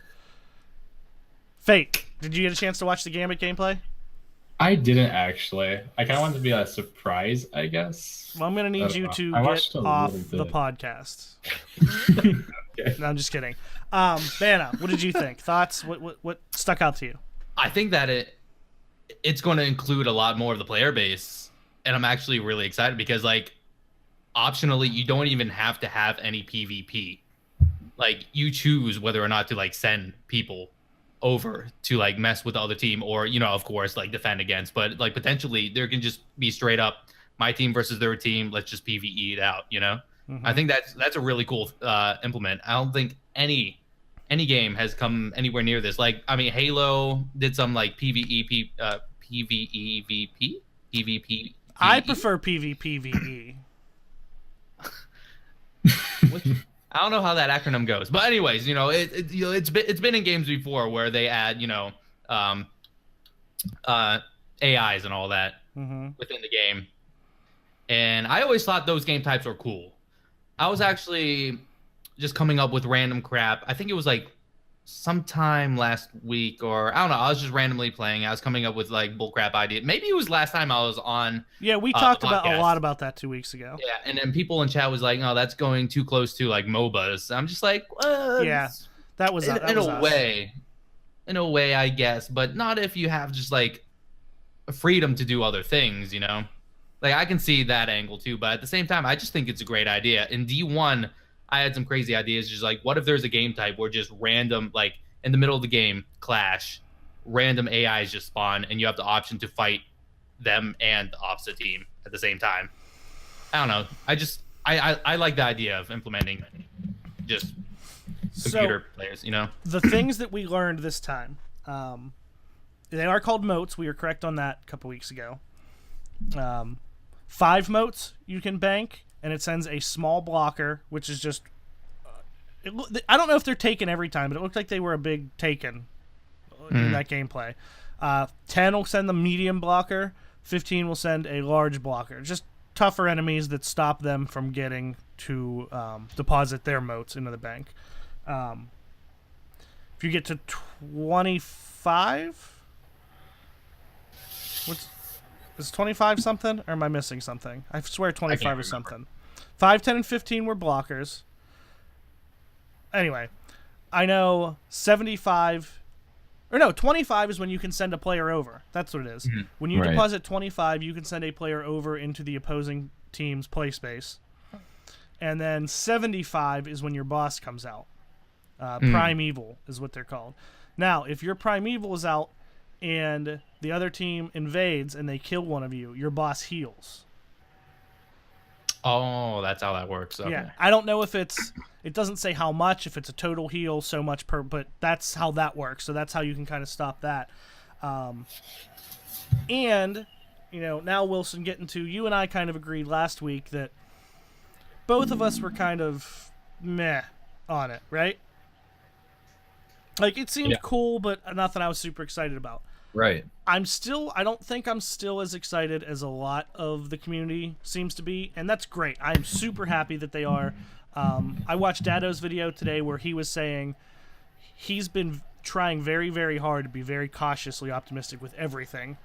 Fate, did you get a chance to watch the Gambit gameplay? I didn't actually. I kind of wanted to be a surprise, I guess. Well, I'm going to need you to get off the podcast. Okay. No, I'm just kidding. Mana, what did you think? Thoughts? What stuck out to you? I think that it's going to include a lot more of the player base, and I'm actually really excited because, optionally, you don't even have to have any PvP. You choose whether or not to send people over to mess with the other team, or of course defend against, but potentially there can just be straight up my team versus their team, let's just PvE it out. I think that's a really cool implement. I don't think any game has come anywhere near this. Halo did some PvE PvP. I prefer PvPvE. I don't know how that acronym goes, but anyways, it's been in games before where they add AIs and all that within the game, and I always thought those game types were cool. I was actually just coming up with random crap. I think it was sometime last week, or I don't know. I was just randomly playing. I was coming up with bullcrap idea. Maybe it was last time I was on. Yeah, we talked about a lot about that 2 weeks ago. Yeah, and then people in chat was like, "No, that's going too close to MOBAs." I'm just like, yeah, that was in a way, I guess, but not if you have just freedom to do other things. I can see that angle too, but at the same time, I just think it's a great idea. In D1, I had some crazy ideas, just what if there's a game type where just random, in the middle of the game, clash, random AIs just spawn, and you have the option to fight them and the opposite team at the same time. I don't know. I like the idea of implementing just computer players, The things that we learned this time, they are called moats. We were correct on that a couple weeks ago. 5 moats you can bank, and it sends a small blocker, which is just... I don't know if they're taken every time, but it looked like they were a big taken in that gameplay. 10 will send the medium blocker. 15 will send a large blocker. Just tougher enemies that stop them from getting to deposit their moats into the bank. If you get to 25... Is 25 something, or am I missing something? I swear 25 is something. 5, 10, and 15 were blockers. Anyway, I know 75... Or no, 25 is when you can send a player over. That's what it is. Mm-hmm. When you deposit 25, you can send a player over into the opposing team's play space. And then 75 is when your boss comes out. Primeval is what they're called. Now, if your primeval is out and the other team invades and they kill one of you, your boss heals. Oh, that's how that works. Okay. Yeah, I don't know if it doesn't say how much, if it's a total heal, so much per, but that's how that works. So that's how you can kind of stop that. And, now Wilson, getting to, you and I kind of agreed last week that both of us were kind of meh on it, right? Like, it seemed cool, but nothing I was super excited about. Right. I don't think I'm still as excited as a lot of the community seems to be, and that's great. I'm super happy that they are. I watched Dado's video today where he was saying he's been trying very, very hard to be very cautiously optimistic with everything,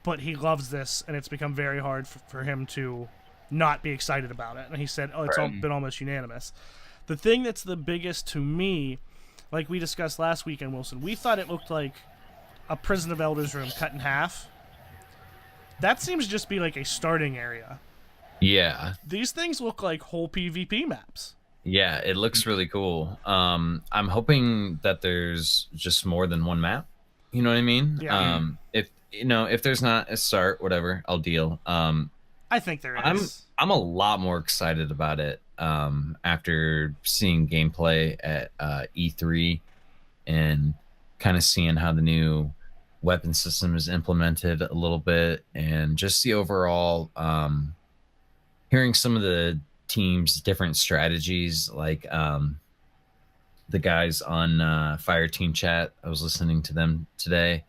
but he loves this, and it's become very hard for him to not be excited about it. And he said, it's been almost unanimous. The thing that's the biggest to me, like we discussed last weekend, Wilson, we thought it looked like a Prison of Elders room cut in half. That seems to just be like a starting area. Yeah. These things look like whole PvP maps. Yeah, it looks really cool. I'm hoping that there's just more than one map. You know what I mean? Yeah. If there's not a start, whatever, I'll deal. I think there is. I'm a lot more excited about it after seeing gameplay at E3 and kind of seeing how the new weapon system is implemented a little bit, and just the overall hearing some of the teams' different strategies, like the guys on Fire Team Chat. I was listening to them today,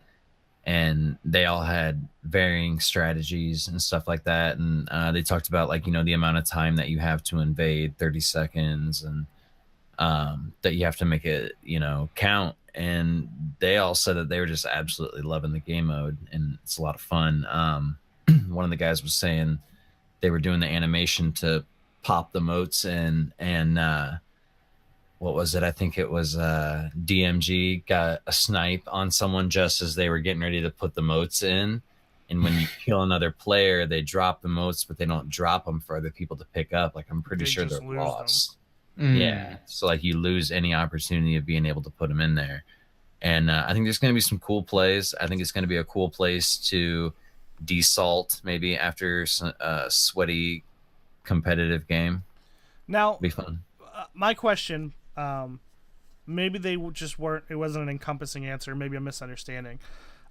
and they all had varying strategies and stuff like that. And they talked about, like, the amount of time that you have to invade, 30 seconds, and that you have to make it, count. And they all said that they were just absolutely loving the game mode, and it's a lot of fun. One of the guys was saying they were doing the animation to pop the motes in, and what was it? I think it was DMG got a snipe on someone just as they were getting ready to put the motes in. And when you kill another player, they drop the motes, but they don't drop them for other people to pick up. Like, I'm pretty sure they're lost. Yeah. So, like, you lose any opportunity of being able to put them in there. And I think there's going to be some cool plays. I think it's going to be a cool place to desalt maybe after a sweaty competitive game. Now, be fun. My question, maybe they just weren't, it wasn't an encompassing answer, maybe a misunderstanding.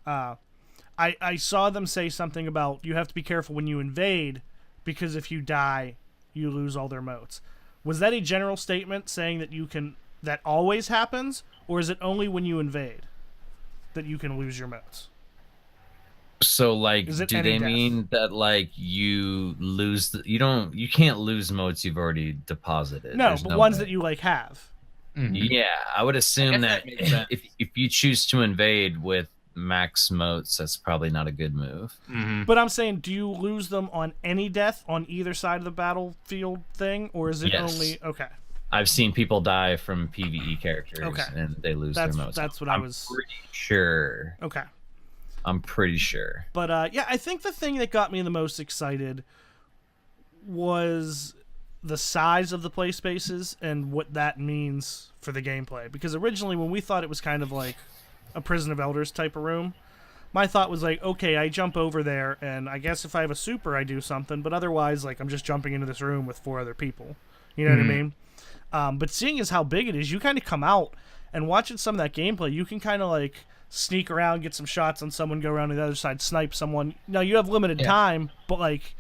I saw them say something about you have to be careful when you invade, because if you die, you lose all their motes. Was that a general statement saying that always happens, or is it only when you invade that you can lose your motes? So, like, do they mean that, like, you lose you can't lose motes you've already deposited? No, but ones that you, like, have. Mm-hmm. Yeah, I would assume that if you choose to invade with max motes, that's probably not a good move. Mm-hmm. But I'm saying, do you lose them on any death on either side of the battlefield thing, or is it only okay? I've seen people die from PvE characters, and they lose their motes. That's what I'm I was pretty sure. Okay. I'm pretty sure. But I think the thing that got me the most excited was the size of the play spaces and what that means for the gameplay. Because originally, when we thought it was kind of like a Prison of Elders type of room, my thought was like, okay, I jump over there, and I guess if I have a super, I do something. But otherwise, like, I'm just jumping into this room with 4 other people. You know what I mean? But seeing as how big it is, you kind of come out and watching some of that gameplay, you can kind of like sneak around, get some shots on someone, go around to the other side, snipe someone. Now, you have limited time, but, like,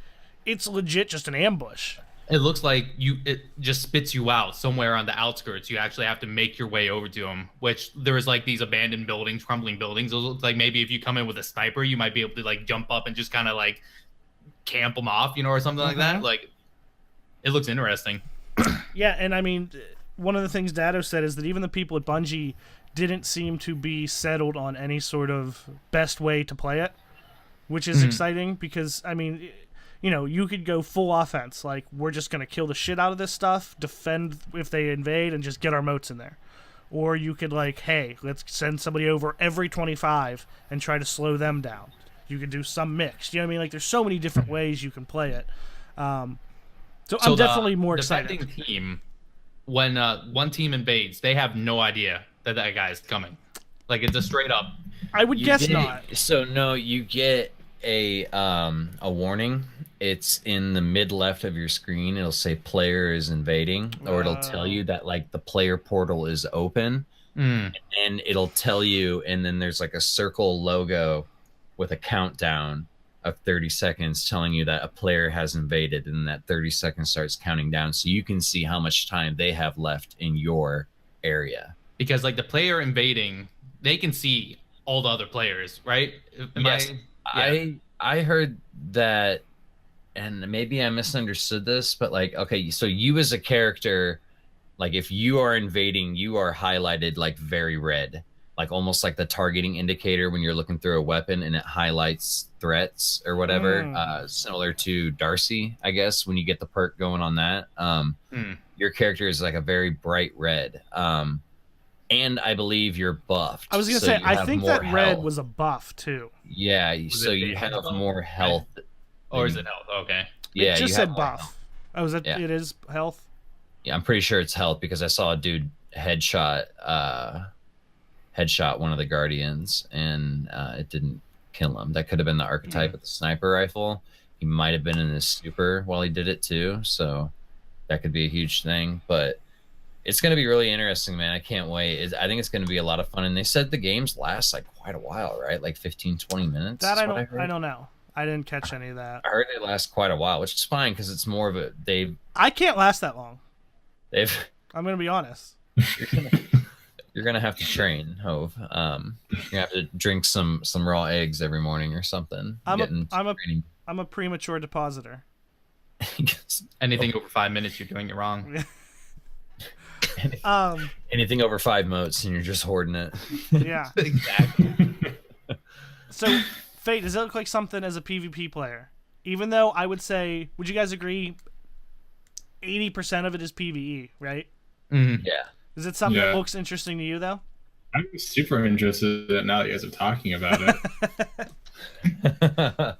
it's legit just an ambush. It looks like it just spits you out somewhere on the outskirts. You actually have to make your way over to them, which there is, like, these abandoned buildings, crumbling buildings. It looks like maybe if you come in with a sniper, you might be able to, like, jump up and just kind of, like, camp them off, or something like that. Like, it looks interesting. Yeah, and I mean, one of the things Dado said is that even the people at Bungie didn't seem to be settled on any sort of best way to play it, which is exciting because, I mean, you could go full offense. Like, we're just going to kill the shit out of this stuff, defend if they invade, and just get our motes in there. Or you could, like, hey, let's send somebody over every 25 and try to slow them down. You could do some mix. You know what I mean? Like, there's so many different ways you can play it. So I'm definitely more excited. The defending team, when one team invades, they have no idea that guy is coming. Like it's a straight up. I would guess get, not. So no, you get a warning. It's in the mid left of your screen. It'll say player is invading, or it'll tell you that like the player portal is open, and it'll tell you. And then there's like a circle logo with a countdown of 30 seconds telling you that a player has invaded, and that 30 seconds starts counting down, so you can see how much time they have left in your area. Because like the player invading, they can see all the other players, right? Yes. I heard that, and maybe I misunderstood this, but like, okay, so you as a character, like if you are invading, you are highlighted like very red, like almost like the targeting indicator when you're looking through a weapon and it highlights threats or whatever, similar to Darcy, I guess, when you get the perk going on that. Your character is like a very bright red. And I believe you're buffed. I was going to say, I think that red was a buff too. Yeah, so you have more health. Or is it health? Okay. Yeah, it just said buff. Oh, is it? Yeah. It is health. Yeah, I'm pretty sure it's health because I saw a dude headshot one of the Guardians, and it didn't kill him. That could have been the archetype with the sniper rifle. He might have been in his super while he did it too, so that could be a huge thing. But it's going to be really interesting, man. I can't wait. I think it's going to be a lot of fun. And they said the games last like quite a while, right? Like 15, 20 minutes. That I don't know. I didn't catch any of that. I heard they last quite a while, which is fine because it's more of a I can't last that long. I'm going to be honest. You're gonna have to train, Hov. You're gonna have to drink some raw eggs every morning or something. I'm a premature depositor. Anything over 5 minutes, you're doing it wrong. Anything over 5 motes and you're just hoarding it. Yeah, Exactly. So, Fate, does it look like something as a PvP player? Even though I would say, would you guys agree, 80% of it is PvE, right? Mm-hmm. Yeah. Is it something that looks interesting to you, though? I'm super interested in it now that you guys are talking about it.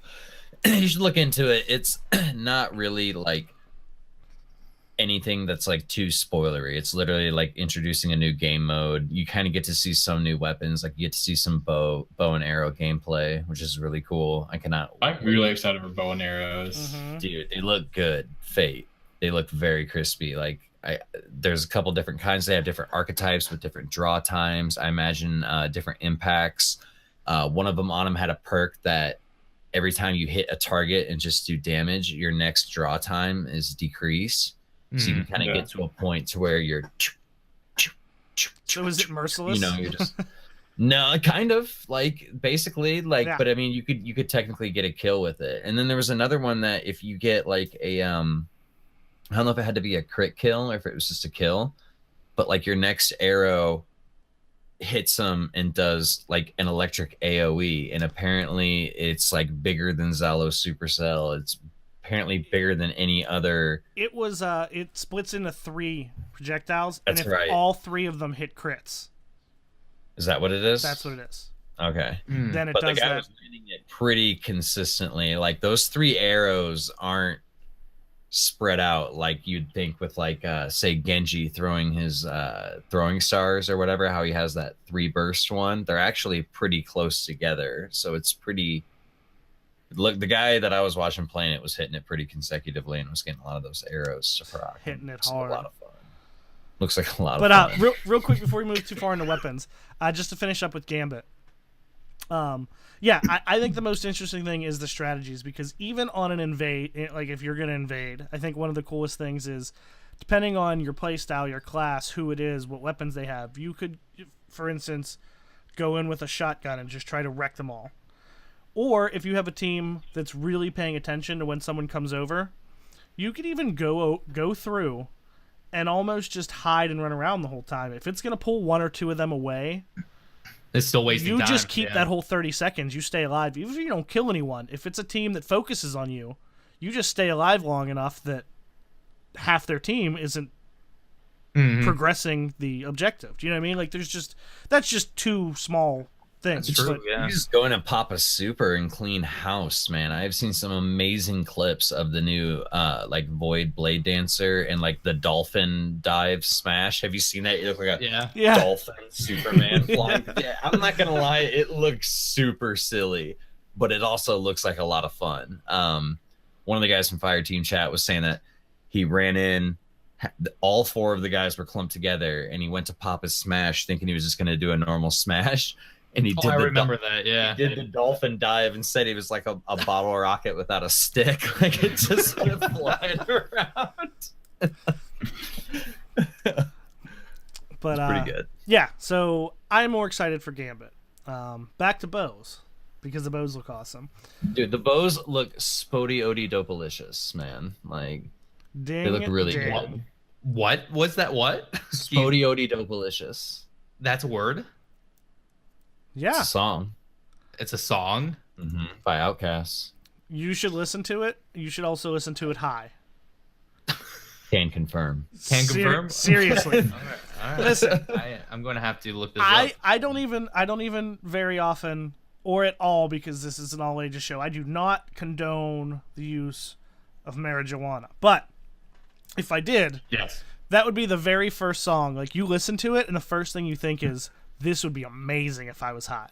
You should look into it. It's not really like anything that's like too spoilery. It's literally like introducing a new game mode. You kind of get to see some new weapons. Like you get to see some bow and arrow gameplay, which is really cool. I'm really excited for bow and arrows. Mm-hmm. Dude, they look good. Fate. They look very crispy. Like there's a couple different kinds. They have different archetypes with different draw times. I imagine different impacts. One of them on them had a perk that every time you hit a target and just do damage, your next draw time is decreased. So you can kind of get to a point to where you're. So is it merciless? You know, you're just. No, kind of like basically like, Yeah. but I mean, you could technically get a kill with it. And then there was another one that if you get like a I don't know if it had to be a crit kill or if it was just a kill, but like your next arrow hits them and does like an electric AoE, and apparently it's like bigger than Zalo's Supercell. It's apparently bigger than any other. It was it splits into 3 projectiles, That's and if right. all 3 of them hit crits, Is that what it is? that's what it is. Okay. Then it But does the guy that. was landing it pretty consistently. Like those 3 arrows aren't spread out like you'd think with like say Genji throwing his throwing stars or whatever, how he has that 3 burst one. They're actually pretty close together, so it's pretty. Look, the guy that I was watching playing it was hitting it pretty consecutively and was getting a lot of those arrows to proc. Hitting it It's hard. a lot of fun. Looks like a lot But of fun. real quick before we move too far into weapons, just to finish up with Gambit. I think the most interesting thing is the strategies, because even on an invade, like if you're going to invade, I think one of the coolest things is, depending on your playstyle, your class, who it is, what weapons they have, you could, for instance, go in with a shotgun and just try to wreck them all. Or if you have a team that's really paying attention to when someone comes over, you could even go through and almost just hide and run around the whole time. If it's going to pull 1 or 2 of them away, It's still wasting time. you just keep that whole 30 seconds. You stay alive. Even if you don't kill anyone, if it's a team that focuses on you, you just stay alive long enough that half their team isn't progressing the objective. Do you know what I mean? Like that's just too small things. That's true. But Yeah. You just go in and pop a super and clean house, man. I've seen some amazing clips of the new like Void Blade Dancer and like the dolphin dive smash. Have you seen that? It looked like a yeah. dolphin Superman flying. Yeah, I'm not gonna lie, it looks super silly, but it also looks like a lot of fun. One of the guys from Fire Team Chat was saying that he ran in, all 4 of the guys were clumped together, and he went to pop his smash thinking he was just gonna do a normal smash. And he did I remember that, yeah. He did the dolphin dive and said he was like a bottle rocket without a stick. Like it just went flying around. But pretty good. Yeah, so I'm more excited for Gambit. Back to bows, because the bows look awesome. Dude, the bows look spody-ody dopalicious, man. Like Ding, they look really ding. good. What was that? What? Spody-ody dopalicious. That's a word. Yeah, It's a song. It's a song. By Outkast. you should listen to it. You should also listen to it high. Can confirm. Can confirm. Seriously. All right. Listen, I'm going to have to look this up. I don't even very often or at all, because this is an all ages show, I do not condone the use of marijuana. But if I did, Yes. that would be the very first song. Like, you listen to it and the first thing you think is, this would be amazing if I was high.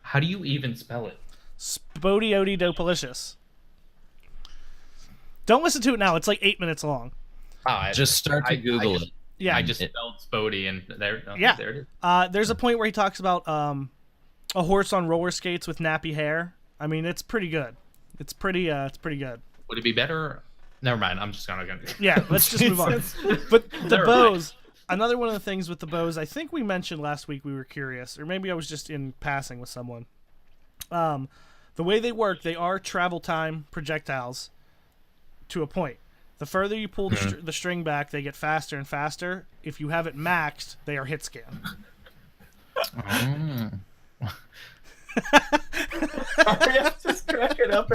How do you even spell it? Spodiody Dopalicious. Don't listen to it now. It's like 8 minutes long. Just start to Google it. Yeah. I just spelled Spody and there. Oh, Yeah. There it is. There's a point where he talks about a horse on roller skates with nappy hair. I mean, it's pretty good. It's pretty good. Would it be better? Never mind. I'm just gonna. Yeah, let's just move on. But the Never bows. Another one of the things with the bows, I think we mentioned last week, we were curious, or maybe I was just in passing with someone. The way they work, they are travel time projectiles to a point. The further you pull the string back, they get faster and faster. If you have it maxed, they are hit scan. I'm just cracking up.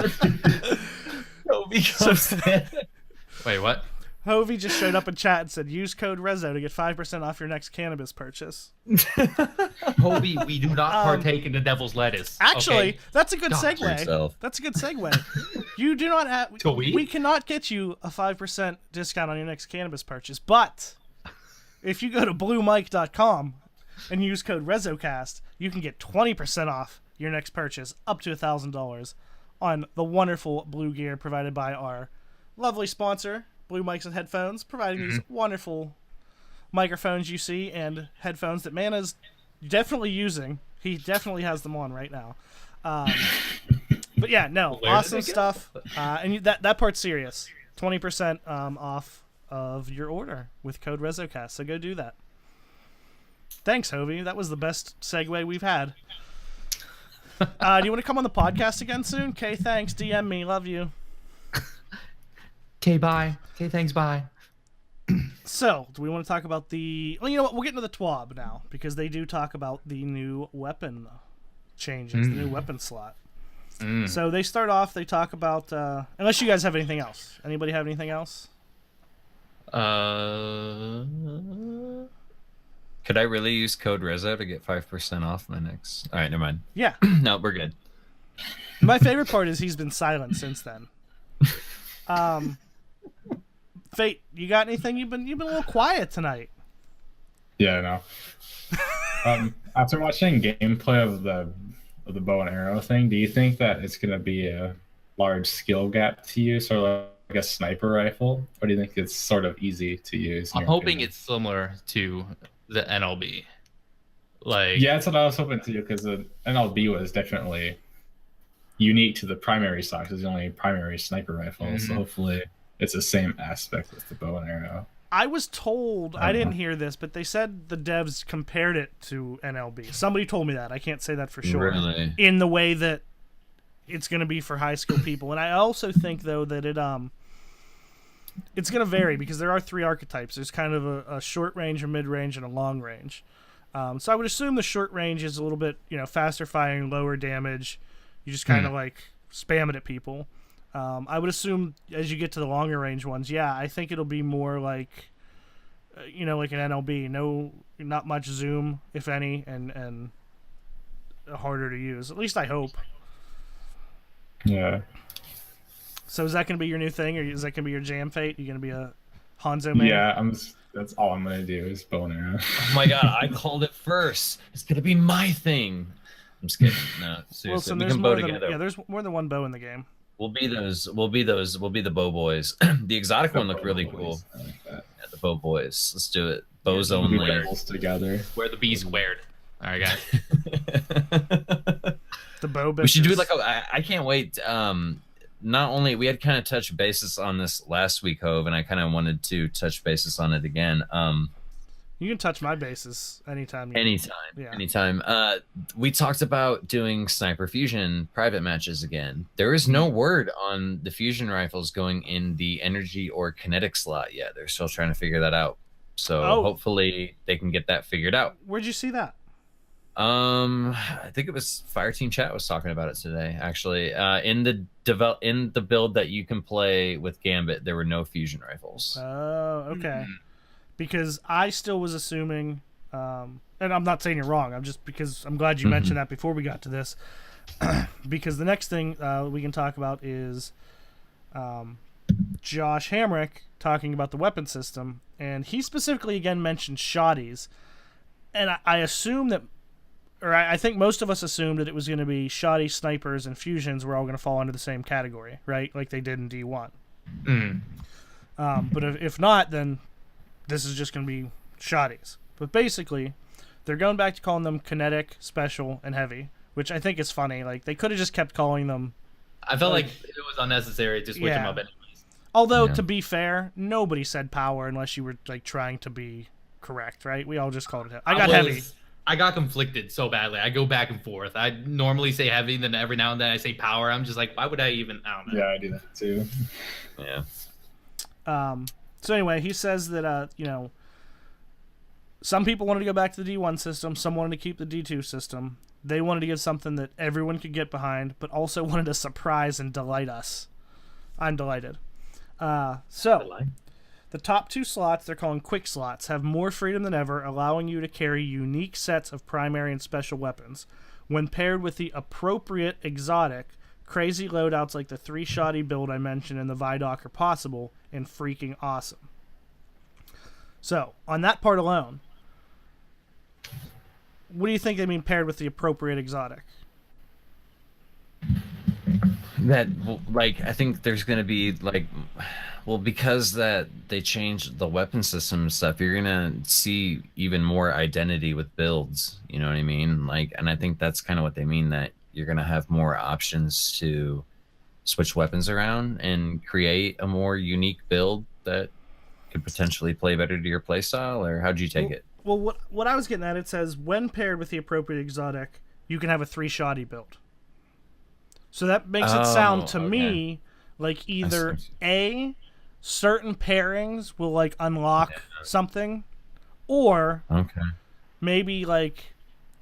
Wait, what? Hovey just showed up in chat and said, use code REZO to get 5% off your next cannabis purchase. Hobie, we do not partake in the devil's lettuce. Actually, okay? that's a good Doctor segue. yourself. That's a good segue. You do not have... So we cannot get you a 5% discount on your next cannabis purchase, but if you go to bluemike.com and use code REZOcast, you can get 20% off your next purchase, up to $1,000, on the wonderful blue gear provided by our lovely sponsor, Blue Mics and Headphones, providing these wonderful microphones you see and headphones that Mana's definitely using. He definitely has them on right now. But yeah, no, awesome stuff. And that part's serious. 20% off of your order with code REZOcast. So go do that. Thanks, Hovey. That was the best segue we've had. Do you want to come on the podcast again soon? Okay, thanks. DM me. Love you. Okay, bye. Okay, thanks, bye. So, do we want to talk about the... Well, you know what? We'll get into the TWAB now, because they do talk about the new weapon changes, the new weapon slot. So they start off, they talk about... unless you guys have anything else. Anybody have anything else? Could I really use code REZO to get 5% off my next... All right, never mind. Yeah. No, we're good. My favorite part is he's been silent since then. Fate, you got anything? You've been a little quiet tonight. Yeah, no. After watching gameplay of the bow and arrow thing, do you think that it's gonna be a large skill gap to use, or like a sniper rifle, or do you think it's sort of easy to use? I'm hoping it's similar to the NLB. Like, yeah, that's what I was hoping to do, because the NLB was definitely unique to the primary stock. It was the only primary sniper rifle, so hopefully it's the same aspect with the bow and arrow. I was told, I didn't hear this, but they said the devs compared it to NLB. Somebody told me that. I can't say that for sure. Really? In the way that it's going to be for high school people. And I also think, though, that it's going to vary, because there are 3 archetypes. There's kind of a short range, a mid range, and a long range. So I would assume the short range is a little bit, faster firing, lower damage. You just kind of like spam it at people. I would assume as you get to the longer range ones, I think it'll be more like, like an NLB. No, not much zoom, if any, and harder to use. At least I hope. Yeah. So is that going to be your new thing, or is that going to be your jam fate? You going to be a Hanzo man? Yeah, that's all I'm gonna do is bow and arrow. Oh my god, I called it first. It's gonna be my thing. I'm just kidding. No, seriously, Wilson, we there's can more bow than, together. yeah, there's more than one bow in the game. We'll be the bow boys. The exotic one looked really cool. I like that. Yeah, the bow boys. Let's do it. Bows We'll only. be werewolves together. Where the B squared. All right, guys. The bow bitches. We should do it like I can't wait. Not only we had kind of touched basis on this last week, Hov, and I kind of wanted to touch basis on it again. You can touch my bases anytime. Anytime. We talked about doing sniper fusion private matches again. There is no word on the fusion rifles going in the energy or kinetic slot yet. They're still trying to figure that out. So hopefully they can get that figured out. Where'd you see that? I think it was Fireteam Chat was talking about it today. Actually, in the build that you can play with Gambit, there were no fusion rifles. Oh, okay. Because I still was assuming, and I'm not saying you're wrong. I'm glad you mentioned that before we got to this, because the next thing we can talk about is Josh Hamrick talking about the weapon system, and he specifically again mentioned shotties, and I assume that. Or I think most of us assumed that it was going to be shoddy, snipers, and fusions were all going to fall under the same category, right? Like they did in D1. But if not, then this is just going to be shoddies. But basically, they're going back to calling them kinetic, special, and heavy, which I think is funny. Like they could have just kept calling them. I felt like it was unnecessary to switch them up anyways. Although, to be fair, nobody said power unless you were like trying to be correct, right? We all just called it heavy. I got conflicted so badly. I go back and forth. I normally say heavy, then every now and then I say power. I'm just like, why would I even? I don't know. Yeah, I do that too. Yeah. So anyway, he says that some people wanted to go back to the D1 system. Some wanted to keep the D2 system. They wanted to give something that everyone could get behind, but also wanted to surprise and delight us. I'm delighted. The top two slots, they're calling quick slots, have more freedom than ever, allowing you to carry unique sets of primary and special weapons. When paired with the appropriate exotic, crazy loadouts like the 3-shoddy build I mentioned in the Vidoc are possible and freaking awesome. So, on that part alone, what do you think they mean paired with the appropriate exotic? That, like, I think there's going to be, like... Well, because that they changed the weapon system and stuff, you're gonna see even more identity with builds. You know what I mean? Like, and I think that's kind of what they mean, that you're gonna have more options to switch weapons around and create a more unique build that could potentially play better to your playstyle. Or how'd you take it? Well, what I was getting at, it says when paired with the appropriate exotic, you can have a 3-shoddy build. So that makes it sound to me like either certain pairings will like unlock something, or maybe like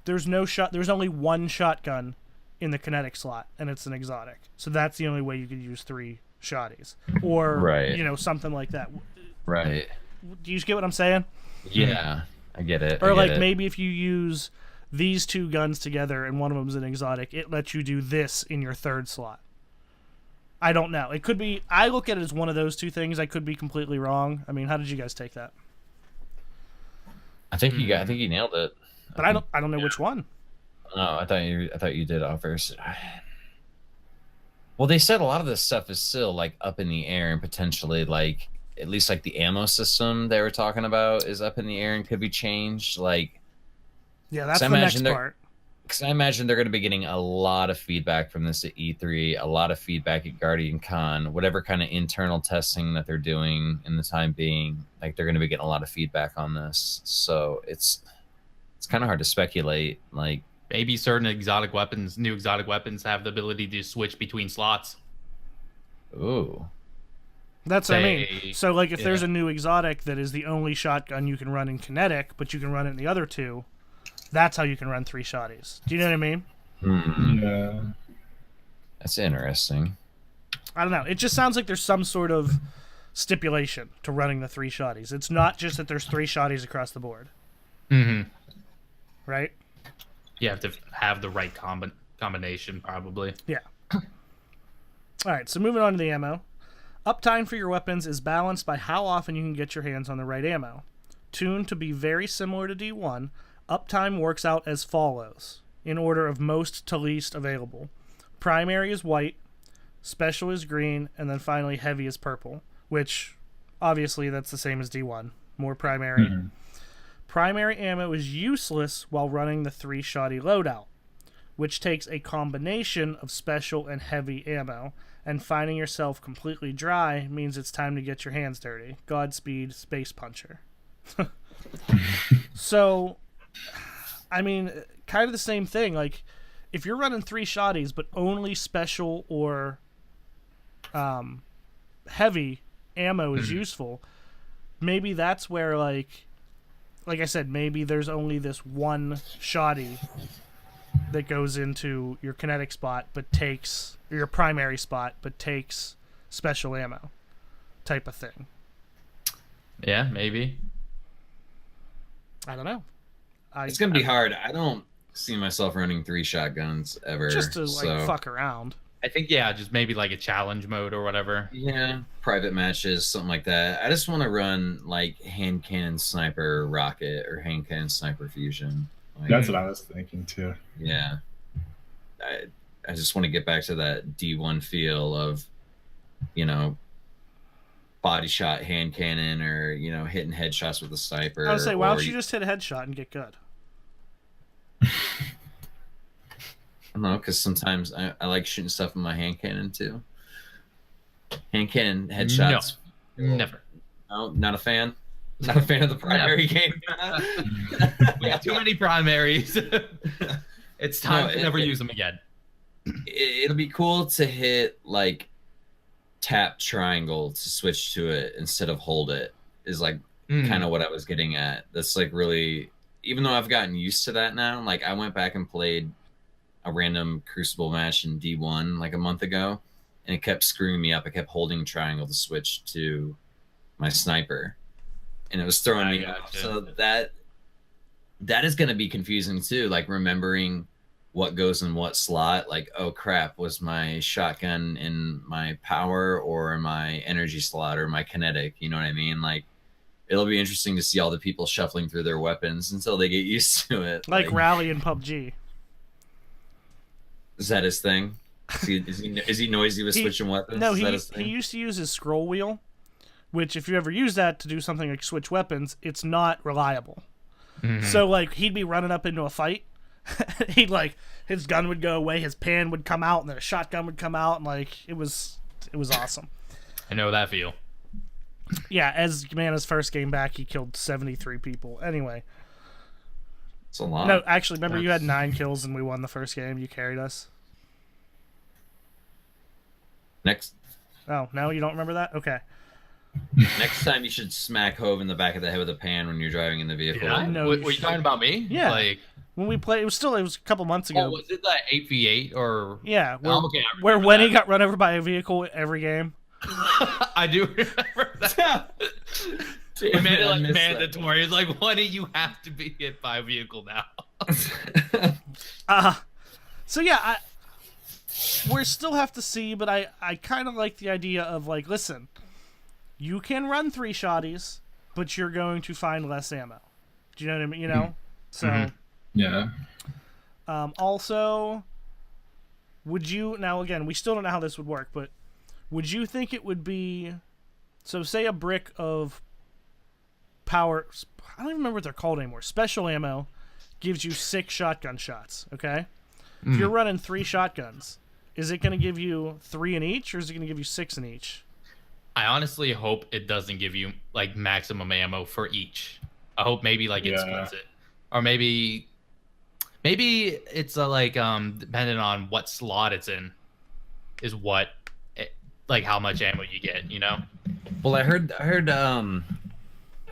there's only one shotgun in the kinetic slot and it's an exotic, so that's the only way you could use 3 shotties, or something like that. Right. Do you get what I'm saying? Yeah, I get it. Or like maybe if you use these 2 guns together and one of them's an exotic, it lets you do this in your 3rd slot. I don't know. It could be. I look at it as one of those 2 things. I could be completely wrong. I mean, how did you guys take that? I think you nailed it. But I don't know which one. No, I thought you did offers. Well, they said a lot of this stuff is still like up in the air and potentially like at least like the ammo system they were talking about is up in the air and could be changed. Like, yeah, that's the next part. Because I imagine they're going to be getting a lot of feedback from this at E3, a lot of feedback at Guardian Con, whatever kind of internal testing that they're doing in the time being. Like they're going to be getting a lot of feedback on this, so it's kind of hard to speculate. Like maybe certain new exotic weapons have the ability to switch between slots. Ooh, that's what I mean. So like if there's a new exotic that is the only shotgun you can run in kinetic, but you can run it in the other 2. That's how you can run 3 shotties. Do you know what I mean? Yeah. That's interesting. I don't know. It just sounds like there's some sort of stipulation to running the 3 shotties. It's not just that there's 3 shotties across the board. Mm-hmm. Right? You have to have the right combination, probably. Yeah. All right, so moving on to the ammo. Uptime for your weapons is balanced by how often you can get your hands on the right ammo. Tuned to be very similar to D1, uptime works out as follows, in order of most to least available. Primary is white, special is green, and then finally heavy is purple, which obviously that's the same as D1. More primary. Mm-hmm. Primary ammo is useless while running the 3 shoddy loadout, which takes a combination of special and heavy ammo, and finding yourself completely dry means it's time to get your hands dirty. Godspeed, Space Puncher. So, I mean, kind of the same thing. Like, if you're running 3 shotties, but only special or heavy ammo is useful, maybe that's where, like I said, maybe there's only this one shoddy that goes into your kinetic spot, but takes your primary spot, but takes special ammo, type of thing. Yeah, maybe. I don't know. It's gonna be hard. I don't see myself running 3 shotguns ever. Just to fuck around. I think just maybe like a challenge mode or whatever. Yeah, private matches, something like that. I just want to run like hand cannon sniper rocket or hand cannon sniper fusion. Like, that's what I was thinking too. Yeah, I just want to get back to that D1 feel of, body shot hand cannon, or hitting headshots with a sniper. I would say, why don't you just hit a headshot and get good? I don't know, because sometimes I like shooting stuff with my hand cannon too. Hand cannon headshots. No, never. No, not a fan. Not a fan of the primary game. We got too many primaries. It's time to never use them again. It'll be cool to hit like tap triangle to switch to it instead of hold it. Is like kind of what I was getting at. That's like really, even though I've gotten used to that now. Like I went back and played a random Crucible match in D1 like a month ago, and it kept screwing me up. I kept holding triangle to switch to my sniper, and it was throwing me off. So that is going to be confusing too, like remembering what goes in what slot. Like, oh crap, was my shotgun in my power or my energy slot or my kinetic? You know what I mean? Like, it'll be interesting to see all the people shuffling through their weapons until they get used to it. Like Rally in PUBG. Is that his thing? Is he noisy with switching weapons? No, he used to use his scroll wheel, which if you ever use that to do something like switch weapons, it's not reliable. Mm-hmm. So like he'd be running up into a fight, his gun would go away, his pan would come out, and then a shotgun would come out, and like it was awesome. I know that feel. Yeah, as Mana's first game back, he killed 73 people. Anyway. It's a lot. No, actually, remember you had 9 kills and we won the first game. You carried us. Next. Oh, no, you don't remember that? Okay. Next time you should smack Hov in the back of the head with a pan when you're driving in the vehicle. Yeah, no, were you talking about me? Yeah. Like, when we played, it was a couple months ago. Oh, was it that 8v8 or? Yeah, where Wenny got run over by a vehicle every game. I do remember that. We made it like mandatory. It's like, Wenny, you have to be hit by a vehicle now. So yeah, we still have to see, but I kind of like the idea of like, listen, you can run 3 shotties, but you're going to find less ammo. Do you know what I mean? So yeah. Also, would you now again? We still don't know how this would work, but would you think it would be so? Say a brick of power. I don't even remember what they're called anymore. Special ammo gives you 6 shotgun shots. Okay, if you're running 3 shotguns, is it going to give you 3 in each, or is it going to give you 6 in each? I honestly hope it doesn't give you like maximum ammo for each. I hope maybe like it splits it, or maybe it's like depending on what slot it's in, is what like how much ammo you get. Well, I heard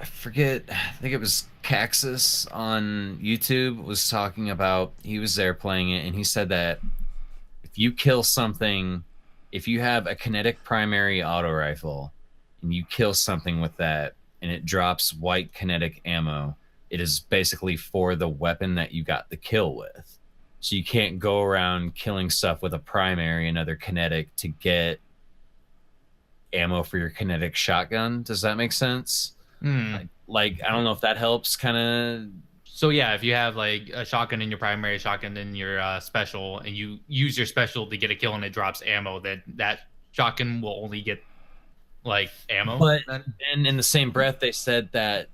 I forget, I think it was Caxus on YouTube was talking about, he was there playing it, and he said that if you kill something, if you have a kinetic primary auto rifle and you kill something with that and it drops white kinetic ammo, it is basically for the weapon that you got the kill with. So you can't go around killing stuff with a primary and other kinetic to get ammo for your kinetic shotgun. Does that make sense? Like I don't know if that helps kind of. So yeah, if you have like a shotgun in your primary, shotgun in your special, and you use your special to get a kill and it drops ammo, that shotgun will only get like ammo. But then in the same breath, they said that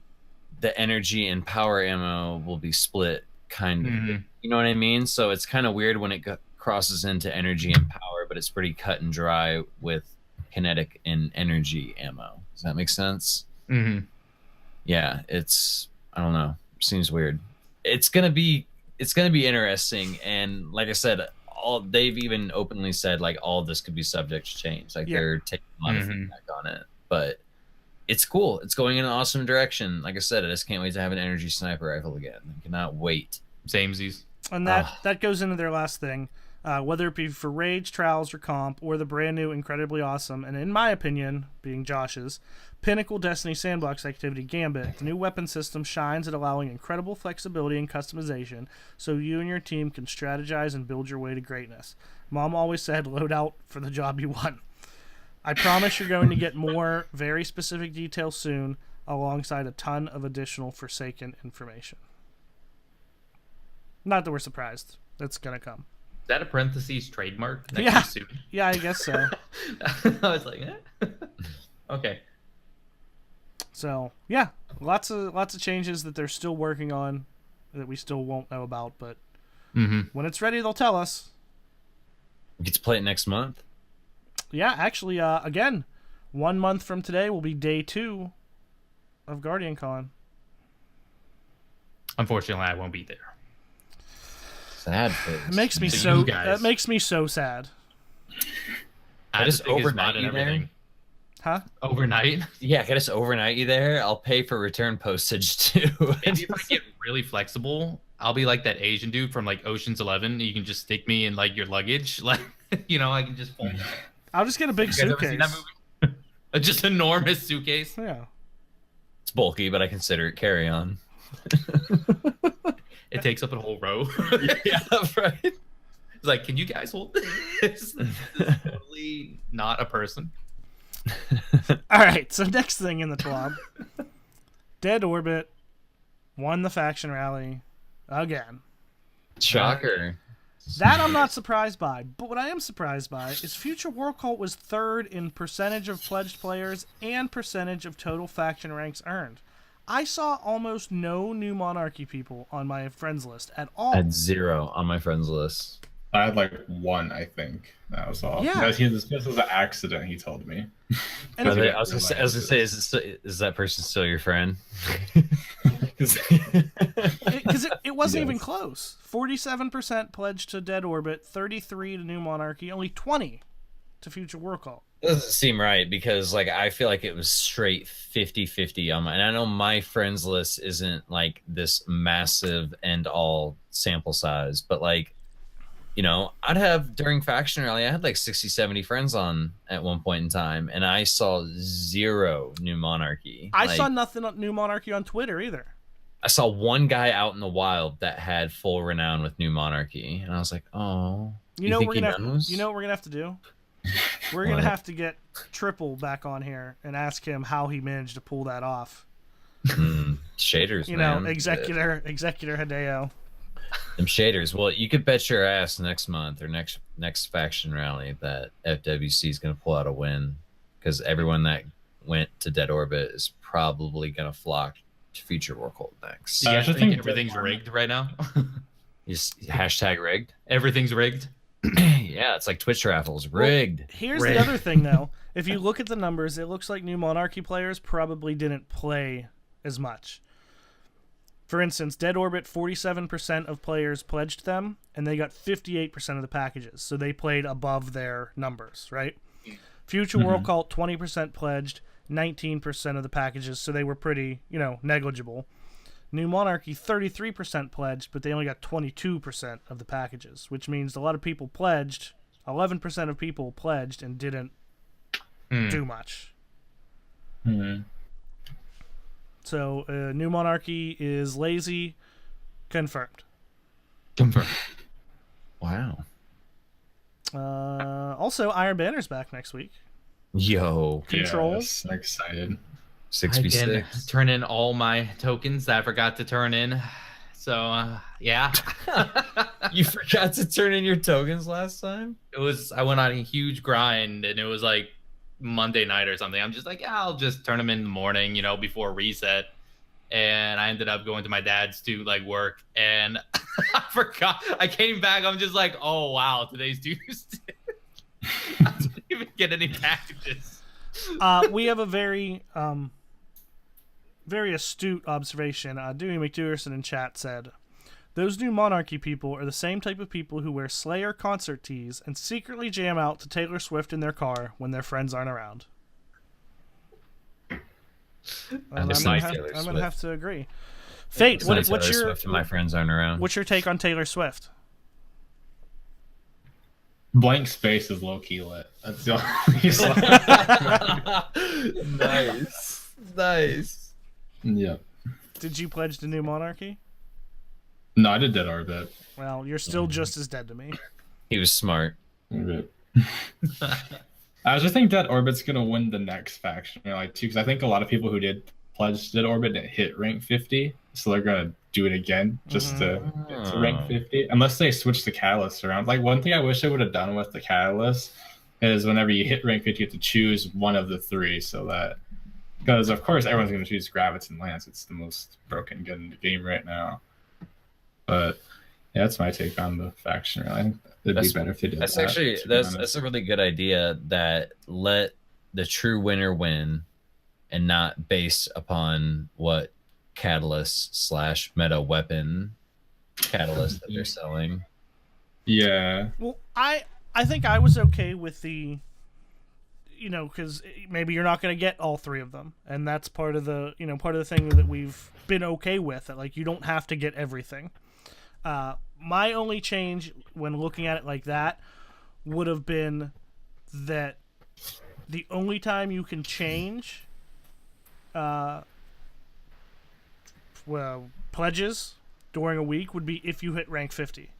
the energy and power ammo will be split, kind of. You know what I mean? So it's kind of weird when it crosses into energy and power, but it's pretty cut and dry with kinetic and energy ammo. Does that make sense? Yeah, it's, I don't know, seems weird. It's gonna be interesting, and like I said, they've even openly said like all of this could be subject to change. Like they're taking a lot of feedback on it, but it's cool. It's going in an awesome direction. Like I said, I just can't wait to have an energy sniper rifle again. I cannot wait. Samesies. And that goes into their last thing. Whether it be for Rage, Trials, or Comp, or the brand new, incredibly awesome, and in my opinion, being Josh's, pinnacle Destiny sandbox activity, Gambit, the new weapon system shines at allowing incredible flexibility and customization so you and your team can strategize and build your way to greatness. Mom always said, load out for the job you want. I promise you're going to get more very specific details soon, alongside a ton of additional Forsaken information. Not that we're surprised. That's going to come. Is that a parentheses trademark? Next to soon? Yeah, I guess so. I was like, okay. So yeah, lots of changes that they're still working on that we still won't know about, but when it's ready, they'll tell us. We get to play it next month. Yeah, actually, again, 1 month from today will be day 2 of Guardian Con. Unfortunately, I won't be there. Sad face. It makes me that makes me so sad. I just overnight you there? Huh? Overnight? Yeah, can I just overnight you there? I'll pay for return postage too. Maybe if I get really flexible, I'll be like that Asian dude from like Ocean's 11. You can just stick me in like your luggage, like I can just fold out. I'll just get a big suitcase. Just enormous suitcase. Yeah. It's bulky, but I consider it carry on. It takes up a whole row. Yeah, right. It's like, can you guys hold this? This is totally not a person. All right, so next thing in the club, Dead Orbit won the faction rally again. Shocker. That I'm not surprised by, but what I am surprised by is Future War Cult was 3rd in percentage of pledged players and percentage of total faction ranks earned. I saw almost no New Monarchy people on my friends list at all. I had 0 on my friends list. I had like 1, I think. That was all. Yeah. This was an accident, he told me. And I was gonna say, is that person still your friend? Because it wasn't even close. 47% pledged to Dead Orbit, 33 to New Monarchy, only 20 to Future War Cult. Doesn't seem right, because like I feel like it was straight 50-50 on my, and I know my friends list isn't like this massive end all sample size, but like, I'd have during faction rally, I had like 60-70 friends on at one point in time, and I saw 0 New Monarchy. I saw nothing New Monarchy on Twitter either. I saw one guy out in the wild that had full renown with New Monarchy, and I was like, oh. You know what we're gonna have to do? We're going to have to get Triple back on here and ask him how he managed to pull that off. Shaders, man. Executor Hideo. Them shaders. Well, you could bet your ass next month or next faction rally that FWC is going to pull out a win, because everyone that went to Dead Orbit is probably going to flock to Future War Cult next. Do you guys think everything's rigged right now? Just hashtag rigged. Everything's rigged. Yeah, it's like Twitch raffles. Rigged. Well, here's the other thing, though. If you look at the numbers, it looks like New Monarchy players probably didn't play as much. For instance, Dead Orbit, 47% of players pledged them, and they got 58% of the packages, so they played above their numbers, right? Future War Cult, 20% pledged, 19% of the packages, so they were pretty, negligible. New Monarchy, 33% pledged, but they only got 22% of the packages, which means a lot of people pledged, 11% of people pledged and didn't do much. So, New Monarchy is lazy. Confirmed. Wow. Also, Iron Banner's back next week. Yo. Control. Yes, I'm excited. 6v6. I can turn in all my tokens that I forgot to turn in. So, yeah. You forgot to turn in your tokens last time? I went on a huge grind, and it was like Monday night or something. I'm just like, yeah, I'll just turn them in the morning, before reset. And I ended up going to my dad's to like work, and I forgot. I came back. I'm just like, oh wow, today's Tuesday. I didn't even get any packages. We have a very astute observation. Dewey McDewerson in chat said, "Those new Monarchy people are the same type of people who wear Slayer concert tees and secretly jam out to Taylor Swift in their car when their friends aren't around." I'm gonna have to agree. Fate, what's your Swift and my friends aren't around? What's your take on Taylor Swift? Blank Space is low key lit. That's the only Nice. Yeah. Did you pledge to New Monarchy? No, I did Dead Orbit. Well, you're still just as dead to me. He was smart. I just think Dead Orbit's gonna win the next faction too, because I think a lot of people who did pledge Dead Orbit didn't hit rank 50, so they're gonna do it again just to get to rank 50, unless they switch the catalyst around. Like, one thing I wish I would have done with the catalyst is whenever you hit rank 50, you have to choose one of the three, so that, because of course everyone's gonna choose Gravits and Lance. It's the most broken gun in the game right now. But yeah, that's my take on the faction. Really, I think it'd be better if they did that's that. Actually, that's a really good idea. That let the true winner win, and not based upon what catalyst / meta weapon catalyst that they're selling. Yeah. Well, I think I was okay with the, because maybe you're not going to get all three of them, and that's part of the thing that we've been okay with. That, like, you don't have to get everything. My only change when looking at it like that would have been that the only time you can change pledges during a week would be if you hit rank 50.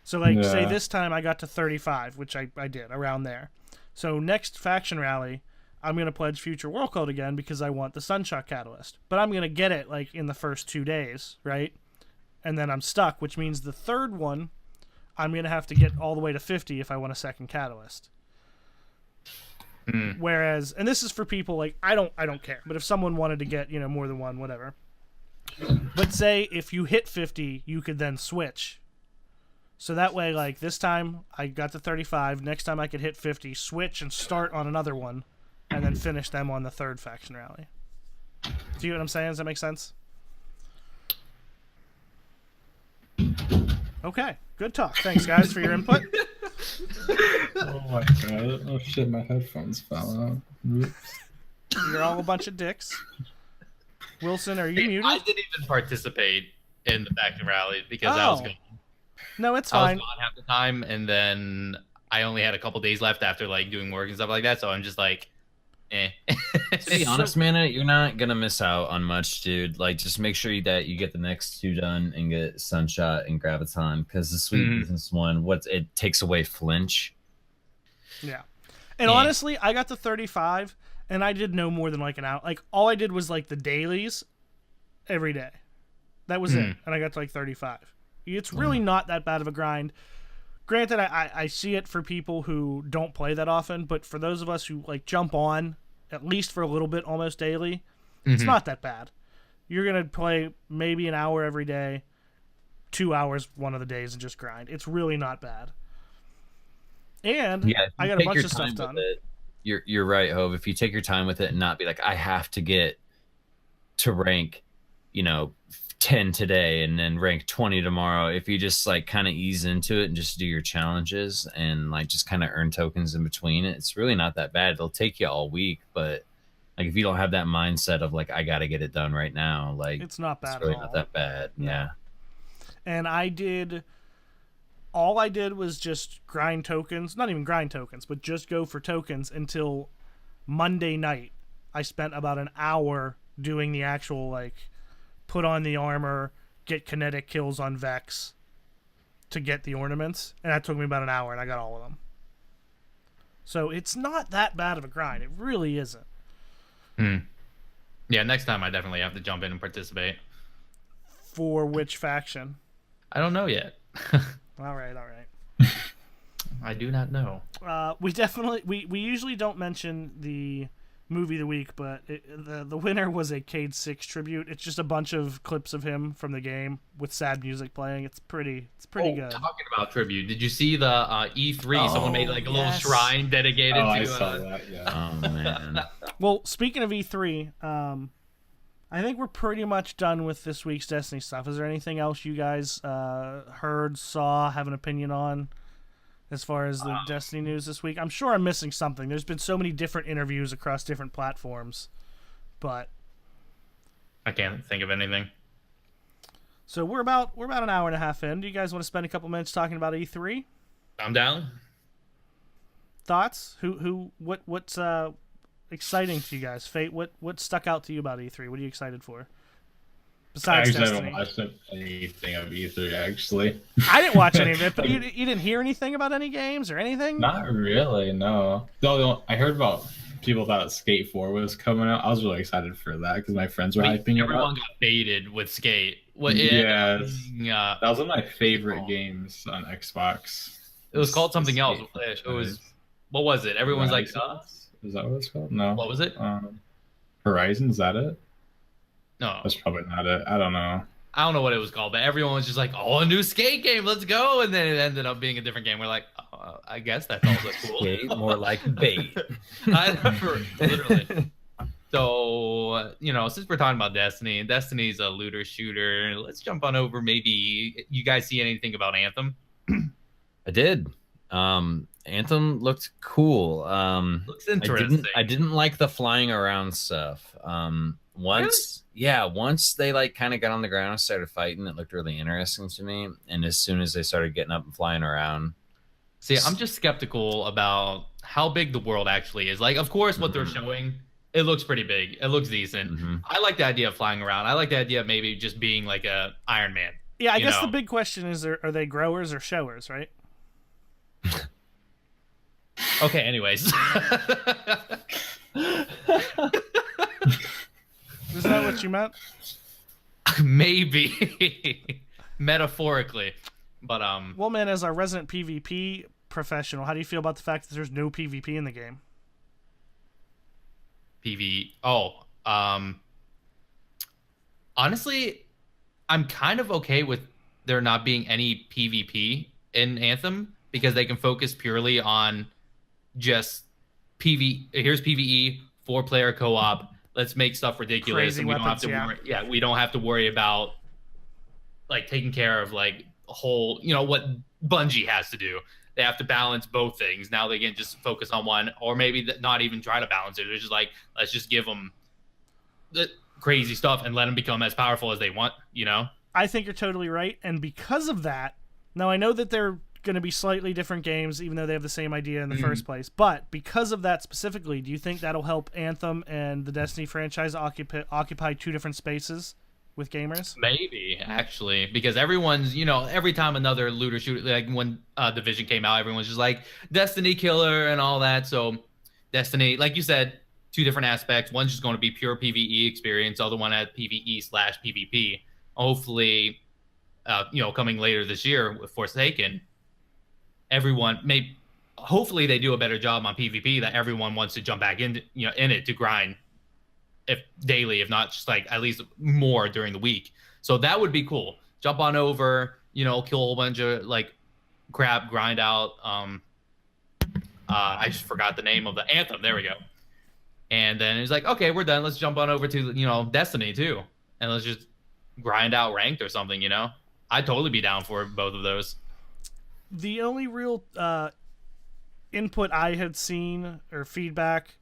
So, like, say this time I got to 35, which I did, around there. So next faction rally, I'm going to pledge Future World Code again because I want the Sunshot Catalyst. But I'm going to get it, like, in the first 2 days, right? And then I'm stuck, which means the third one, I'm going to have to get all the way to 50 if I want a second Catalyst. Whereas, and this is for people, like, I don't care. But if someone wanted to get, more than one, whatever. But say if you hit 50, you could then switch. So that way, like, this time I got to 35. Next time I could hit 50, switch and start on another one, and then finish them on the third faction rally. Do you know what I'm saying? Does that make sense? Okay, good talk. Thanks, guys, for your input. Oh my god! Oh shit! My headphones fell out. Oops. You're all a bunch of dicks. Wilson, are you muted? I didn't even participate in the faction rally because I was gone. No, it's I fine. was gone half the time, and then I only had a couple days left after, like, doing work and stuff like that. So I'm just like, eh. To be honest, man, you're not gonna miss out on much, dude. Like, just make sure that you get the next two done and get Sunshot and Graviton, because the Sweet Business one, it takes away flinch. Yeah. And honestly, I got to 35, and I did no more than, like, an hour. Like, all I did was, like, the dailies every day. That was it. And I got to, like, 35. It's really not that bad of a grind. Granted, I see it for people who don't play that often, but for those of us who, like, jump on at least for a little bit almost daily, it's not that bad. You're going to play maybe an hour every day, 2 hours one of the days, and just grind. It's really not bad. And I got a bunch of stuff done. You're right, Hov. If you take your time with it and not be like, I have to get to rank, 10 today and then rank 20 tomorrow. If you just, like, kind of ease into it and just do your challenges and, like, just kind of earn tokens in between it, it's really not that bad. It'll take you all week, but, like, if you don't have that mindset of, like, I got to get it done right now, like, it's not bad. It's really at all. not that bad. No. Yeah. And all I did was just grind tokens, not even grind tokens, but just go for tokens until Monday night. I spent about an hour doing the actual, like, put on the armor, get kinetic kills on Vex, to get the ornaments, and that took me about an hour, and I got all of them. So it's not that bad of a grind. It really isn't. Yeah, next time I definitely have to jump in and participate. For which faction? I don't know yet. All right. I do not know. We usually don't mention the movie of the week, but the winner was a Cade 6 tribute. It's just a bunch of clips of him from the game with sad music playing. It's pretty good. Talking about tribute, did you see the E3? Someone made like a little shrine dedicated to. I saw that. Yeah. Oh man. Well, speaking of E3, I think we're pretty much done with this week's Destiny stuff. Is there anything else you guys heard, saw, have an opinion on as far as the Destiny news this week? I'm sure I'm missing something. There's been so many different interviews across different platforms, but I can't think of anything. So we're about an hour and a half in. Do you guys want to spend a couple minutes talking about E3? I'm down. Thoughts? What's exciting to you guys? Fate, what stuck out to you about E3? What are you excited for? Besides I Destiny. haven't watched anything of E3 actually. I didn't watch any of it, but you didn't hear anything about any games or anything? Not really, no. Though I heard about people thought Skate 4 was coming out. I was really excited for that because my friends were hyping it up. Everyone got baited with Skate. Yes. That was one of my favorite games on Xbox. It was called something else. It was, what was it? Everyone's like, is that what it's called? No. What was it? Horizon, is that it? No. That's probably not it. I don't know. I don't know what it was called, but everyone was just like, "Oh, a new Skate game, let's go!" And then it ended up being a different game. We're like, "I guess that's also cool." Skate, more like bait. Literally. So, since we're talking about Destiny, and Destiny's a looter shooter, let's jump on over. Maybe you guys see anything about Anthem? I did. Anthem looked cool. Looks interesting. I didn't like the flying around stuff. Once they like kind of got on the ground and started fighting, it looked really interesting to me. And as soon as they started getting up and flying around, see, I'm just skeptical about how big the world actually is. Like, of course, what they're showing, it looks pretty big. It looks decent. I like the idea of flying around. I like the idea of maybe just being like a Iron Man. Yeah, I guess the big question is, are they growers or showers, right? Okay, anyways. Is that what you meant? Maybe. Metaphorically. But well, man, as our resident PvP professional, how do you feel about the fact that there's no PvP in the game? Honestly, I'm kind of okay with there not being any PvP in Anthem because they can focus purely on just here's PvE, 4-player co-op. Let's make stuff ridiculous. Crazy and we weapons, don't have to we don't have to worry about like taking care of like a whole, what Bungie has to do. They have to balance both things. Now they can just focus on one, or maybe not even try to balance it. It's just like, let's just give them the crazy stuff and let them become as powerful as they want, I think you're totally right. And because of that, now I know that they're going to be slightly different games, even though they have the same idea in the first place. But because of that specifically, do you think that'll help Anthem and the Destiny franchise occupy two different spaces with gamers? Maybe, actually, because everyone's, every time another looter shooter, like when Division came out, everyone's just like Destiny killer and all that. So Destiny, like you said, two different aspects. One's just going to be pure PvE experience. The other one had PvE/PvP. Hopefully, coming later this year with Forsaken, hopefully they do a better job on PvP that everyone wants to jump back in it to grind, if daily, if not just like at least more during the week. So that would be cool. Jump on over, kill a whole bunch of like crap, grind out. I just forgot the name of the Anthem. There we go. And then it's like, okay, we're done. Let's jump on over to Destiny too, and let's just grind out ranked or something. I'd totally be down for both of those. The only real input I had seen or feedback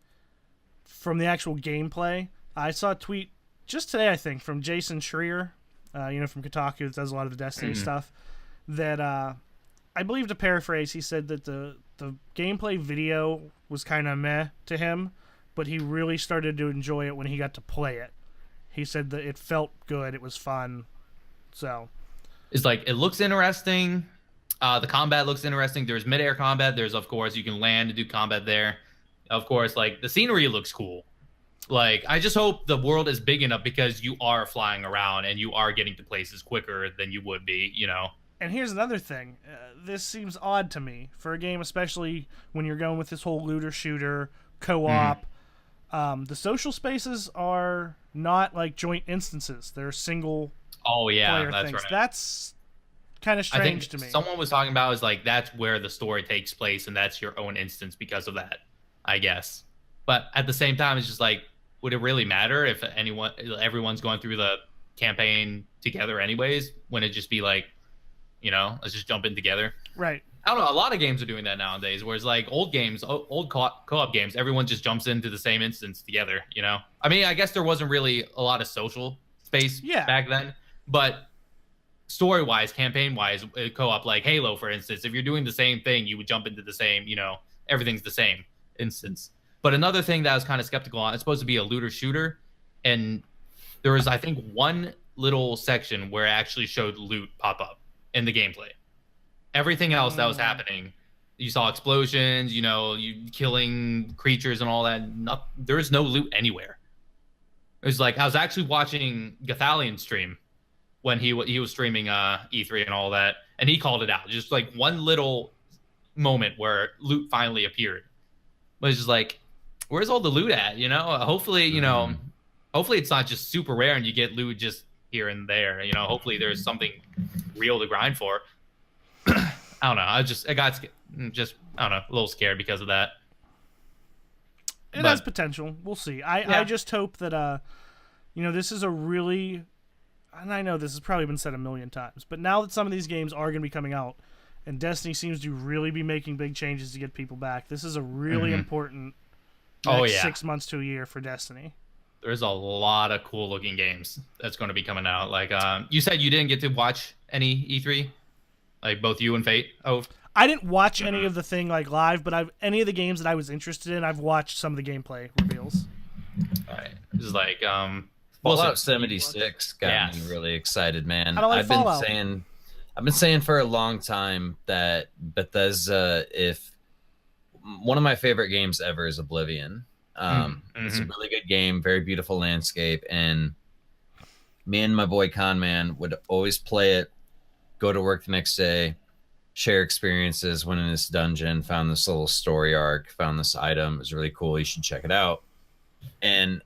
from the actual gameplay, I saw a tweet just today, I think, from Jason Schreier, from Kotaku, that does a lot of the Destiny stuff, that I believe, to paraphrase, he said that the gameplay video was kind of meh to him, but he really started to enjoy it when he got to play it. He said that it felt good, it was fun. So it's like, it looks interesting. The combat looks interesting. There's mid-air combat. There's, of course, you can land and do combat there. Of course, like, the scenery looks cool. Like, I just hope the world is big enough because you are flying around and you are getting to places quicker than you would be, you know? And here's another thing. This seems odd to me for a game, especially when you're going with this whole looter-shooter, co-op. The social spaces are not like joint instances. They're single player that's things. right. That's kind of strange to me. Someone was talking about is like that's where the story takes place and that's your own instance because of that, I guess. But at the same time, it's just like, would it really matter if everyone's going through the campaign together anyways? When it just be like, you know, let's just jump in together. Right. I don't know. A lot of games are doing that nowadays. Whereas like old games, old co-op games, everyone just jumps into the same instance together. You know. I mean, I guess there wasn't really a lot of social space back then, but story-wise, campaign-wise, co-op like Halo, for instance, if you're doing the same thing, you would jump into the same. You know, everything's the same instance. But another thing that I was kind of skeptical on, it's supposed to be a looter shooter, and there was, I think, one little section where it actually showed loot pop up in the gameplay. Everything else that was happening, you saw explosions, you know, you killing creatures and all that. There is no loot anywhere. It was like I was actually watching Gathalion stream when he was streaming E3 and all that, and he called it out. Just like one little moment where loot finally appeared. But it's just like, where's all the loot at? You know, hopefully, you know, hopefully it's not just super rare and you get loot just here and there. You know, hopefully there's something real to grind for. I don't know. I got I don't know, a little scared because of that. It has potential. We'll see. I just hope that you know, this is a really, and I know this has probably been said a million times, but now that some of these games are going to be coming out, and Destiny seems to really be making big changes to get people back, this is a really important next 6 months to a year for Destiny. There's a lot of cool looking games that's going to be coming out. Like you said, you didn't get to watch any E3. Like both you and Fate? Oh, I didn't watch any of the thing like live, but any of the games that I was interested in, I've watched some of the gameplay reveals. All right. This is like Fallout 76 got me really excited, man. I don't like I've Fallout. been saying for a long time that Bethesda, if one of my favorite games ever is Oblivion. It's a really good game, very beautiful landscape, and me and my boy Conman would always play it, go to work the next day, share experiences, went in this dungeon, found this little story arc, found this item. It was really cool. You should check it out. And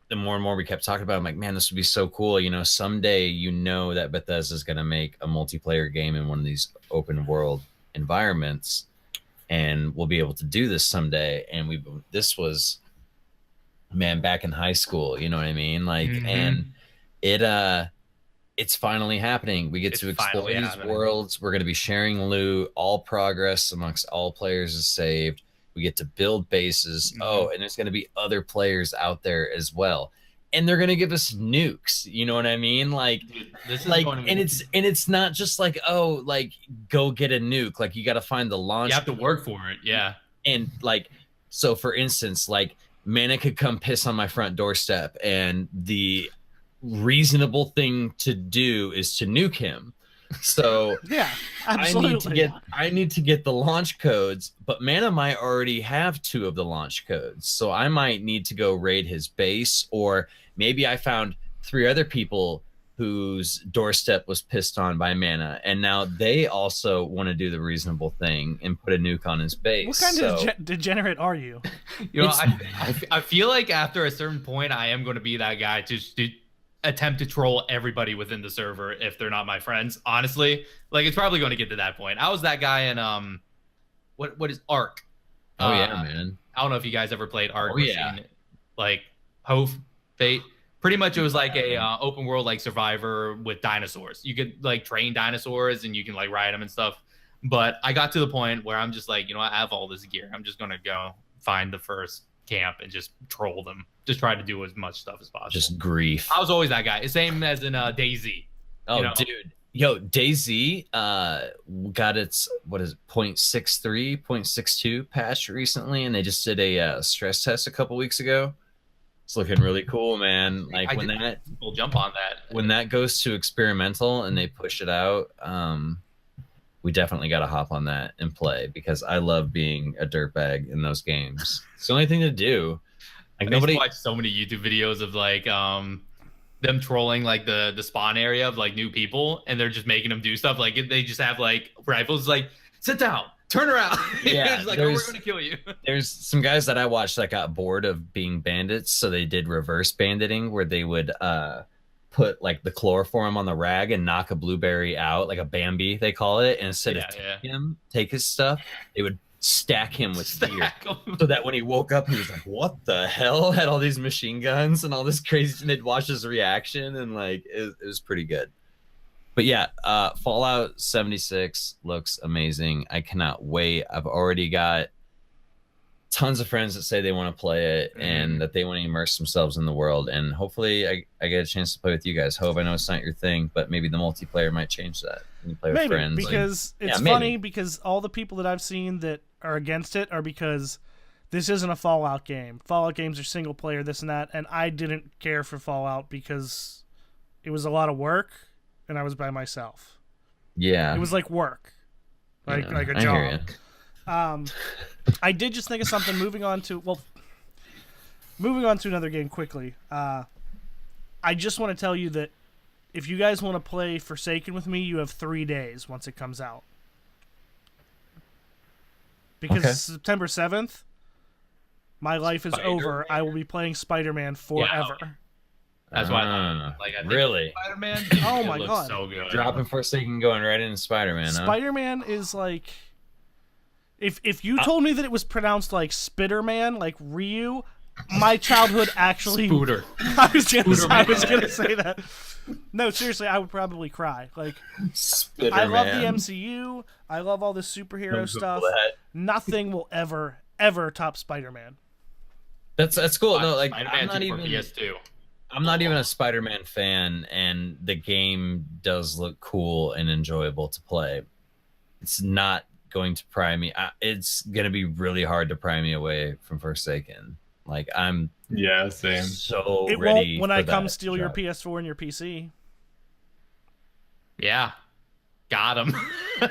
the more and more we kept talking about it, I'm like, man, this would be so cool. You know, someday, you know, that Bethesda's going to make a multiplayer game in one of these open world environments, and we'll be able to do this someday. And this was, man, back in high school, you know what I mean? Like, and it's finally happening. We get to explore these worlds. We're going to be sharing loot. All progress amongst all players is saved. We get to build bases. Oh, and there's going to be other players out there as well. And they're going to give us nukes. You know what I mean? Like, dude, this is like, and it's not just like, oh, like, go get a nuke. Like, you got to find the launch. You have to work for it. Yeah. And like, so for instance, like, Mana could come piss on my front doorstep, and the reasonable thing to do is to nuke him. So yeah, absolutely. I need to get the launch codes, but Mana might already have 2 of the launch codes. So I might need to go raid his base, or maybe I found 3 other people whose doorstep was pissed on by Mana, and now they also want to do the reasonable thing and put a nuke on his base. What kind of degenerate are you? You know, I feel like after a certain point, I am going to be that guy to attempt to troll everybody within the server if they're not my friends. Honestly, like, it's probably going to get to that point. I was that guy in what is Ark? Oh yeah, man. I don't know if you guys ever played Ark. Oh yeah. Like Hov, Fate. Pretty much, it was like a open world like Survivor with dinosaurs. You could like train dinosaurs and you can like ride them and stuff. But I got to the point where I'm just like, you know, I have all this gear. I'm just gonna go find the first camp and just troll them. Just try to do as much stuff as possible. Just grief. I was always that guy. Same as in DayZ. Oh, you know? Dude. Yo, DayZ got its, what is it, 0.63, 0.62 patch recently, and they just did a stress test a couple weeks ago. It's looking really cool, man. Like, people jump on that. When that goes to experimental and they push it out, we definitely got to hop on that and play because I love being a dirtbag in those games. It's the only thing to do. Like nobody watch so many YouTube videos of like them trolling like the spawn area of like new people, and they're just making them do stuff. Like they just have like rifles, like sit down, turn around. Yeah, it's like, oh, we're gonna kill you. There's some guys that I watched that got bored of being bandits, so they did reverse banditing, where they would put like the chloroform on the rag and knock a blueberry out, like a Bambi they call it, and instead of take his stuff, they would stack him with fear, so that when he woke up he was like, what the hell, had all these machine guns and all this crazy, and they'd watch his reaction, and like it was pretty good. But yeah, Fallout 76 looks amazing. I cannot wait. I've already got tons of friends that say they want to play it and that they want to immerse themselves in the world, and hopefully I get a chance to play with you guys. Hov, I know it's not your thing, but maybe the multiplayer might change that. You play with friends, because it's funny because all the people that I've seen that are against it are because this isn't a Fallout game. Fallout games are single player, this and that, and I didn't care for Fallout because it was a lot of work and I was by myself. Yeah, it was like work, like a job. I did just think of something. Moving on to another game quickly. I just want to tell you that if you guys want to play Forsaken with me, you have 3 days once it comes out. Because September 7th, my life is over. I will be playing Spider-Man forever. Yeah. That's why I think really Spider-Man. Oh my god, so good. Dropping Forsaken, going right into Spider-Man. Spider-Man is like, if you told me that it was pronounced like Spider-Man, like Ryu, my childhood actually. Spooter. I was gonna say that. No, seriously, I would probably cry. Like, I love the MCU. I love all this superhero stuff. Nothing will ever top Spider-Man. That's cool. No, like I'm not even PS2. I'm not even a Spider-Man fan, and the game does look cool and enjoyable to play. It's not going to pry me. It's going to be really hard to pry me away from Forsaken. Like I'm same. So it ready won't when I come that steal your PS4 and your PC. Yeah, got him. You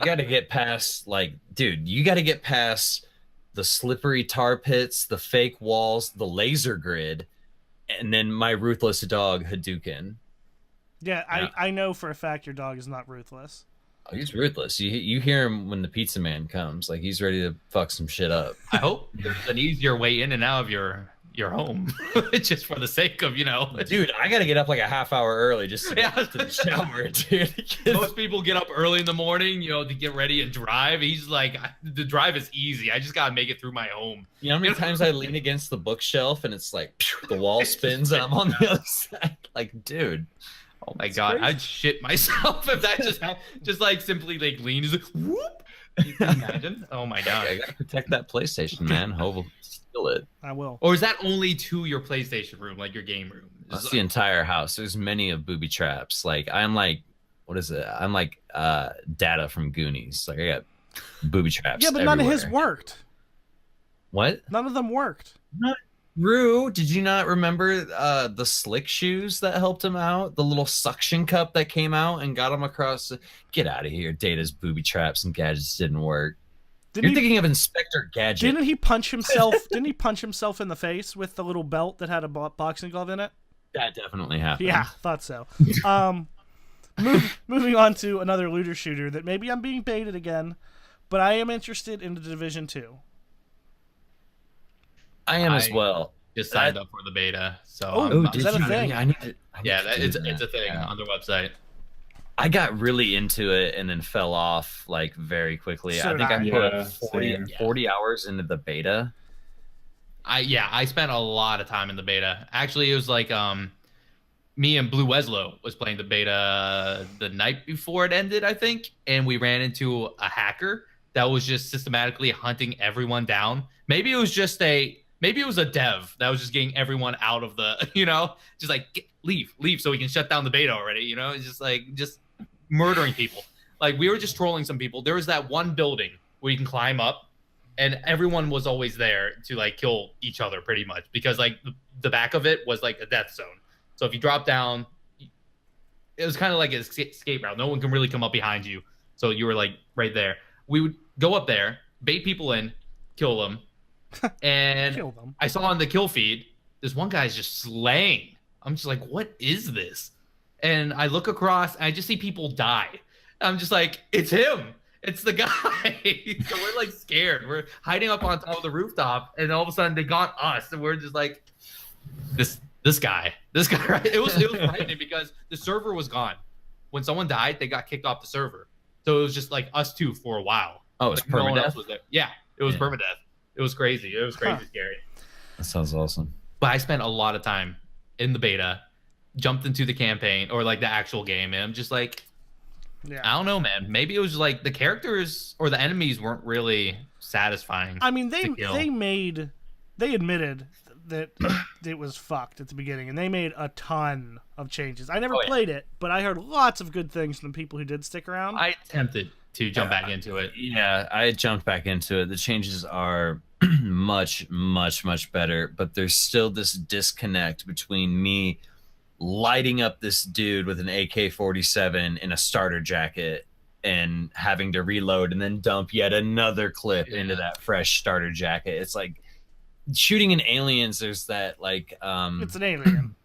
got to get past, like, dude. You got to get past the slippery tar pits, the fake walls, the laser grid, and then my ruthless dog Hadouken. Yeah, I know for a fact your dog is not ruthless. Oh, he's ruthless. You hear him when the pizza man comes. Like, he's ready to fuck some shit up. I hope there's an easier way in and out of your home, just for the sake of, Dude, I gotta get up like a half hour early just to get to the shower, dude. Most people get up early in the morning, to get ready and drive. He's like, the drive is easy. I just gotta make it through my home. You know how many times I lean against the bookshelf and it's like, the wall spins and I'm on the other side? Like, dude. Oh my god, crazy. I'd shit myself if that just like simply like lean, just like whoop. You can imagine? Oh my god. I gotta protect that PlayStation, man. Hov will steal it. I will. Or is that only to your PlayStation room, like your game room? That's the entire house. There's many of booby traps. Like I'm like, what is it? I'm like Data from Goonies. Like I got booby traps. Yeah, but everywhere. None of his worked. What? None of them worked. Rue, did you not remember the slick shoes that helped him out? The little suction cup that came out and got him across. Get out of here. Data's booby traps and gadgets didn't work. You're thinking of Inspector Gadget. Didn't he punch himself? Didn't he punch himself in the face with the little belt that had a boxing glove in it? That definitely happened. Yeah, thought so. Moving on to another looter shooter that maybe I'm being baited again, but I am interested in the Division 2. I am as well. Just signed up for the beta, so is that a thing? It's a thing on their website. I got really into it and then fell off like very quickly. I think I put 40 hours into the beta. I spent a lot of time in the beta. Actually, it was like me and Blue Weslow was playing the beta the night before it ended, I think, and we ran into a hacker that was just systematically hunting everyone down. Maybe it was a dev that was just getting everyone out of the, just like leave so we can shut down the beta already. It's just murdering people. Like we were just trolling some people. There was that one building where you can climb up, and everyone was always there to like kill each other pretty much because like the back of it was like a death zone. So if you drop down, it was kind of like an escape route. No one can really come up behind you. So you were like right there. We would go up there, bait people in, kill them, and Kill them. I saw on the kill feed, this one guy's just slaying. I'm just like, what is this? And I look across, and I just see people die. I'm just like, it's him. It's the guy. So we're like scared. We're hiding up on top of the rooftop, and all of a sudden they got us, and we're just like, this guy. Right? It was frightening because the server was gone. When someone died, they got kicked off the server. So it was just like us two for a while. Oh, it was like, no one else permadeath? was there. Yeah, it was permadeath. It was crazy. It was crazy scary. That sounds awesome. But I spent a lot of time in the beta, jumped into the campaign or like the actual game, and I'm just like, Yeah. I don't know, man. Maybe it was like the characters or the enemies weren't really satisfying. I mean, they to kill. they admitted that it was fucked at the beginning, and they made a ton of changes. I never played it, but I heard lots of good things from the people who did stick around. I attempted to jump back into it. Yeah, I jumped back into it. The changes are much, much, much better, but there's still this disconnect between me lighting up this dude with an AK-47 in a starter jacket and having to reload and then dump yet another clip into that fresh starter jacket. It's like shooting in aliens. There's that like it's an alien.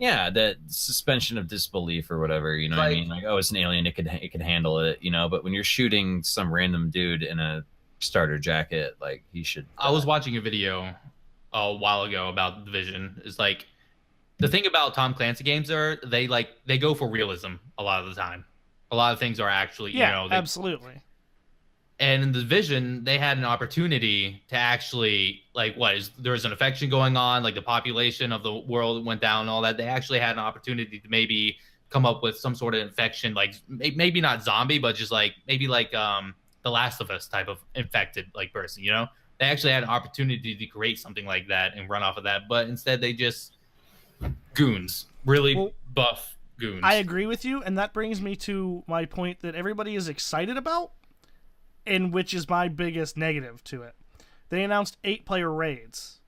yeah, that suspension of disbelief or whatever, you know what I mean? Like, oh, it's an alien, it can handle it, you know. But when you're shooting some random dude in a starter jacket, like, he should I was watching a video a while ago about Division. It's like the thing about Tom Clancy games are they go for realism a lot of the time. A lot of things are actually, Yeah, you know, absolutely. and in the Division, they had an opportunity to actually, like, there was an infection going on, like the population of the world went down and all that. They actually had an opportunity to maybe come up with some sort of infection, like maybe not zombie, but just like maybe like the Last of Us type of infected like person, you know? They actually had an opportunity to create something like that and run off of that, but instead they just goons, really buff goons. I agree with you, and that brings me to my point that everybody is excited about, and which is my biggest negative to it. They announced 8-player raids.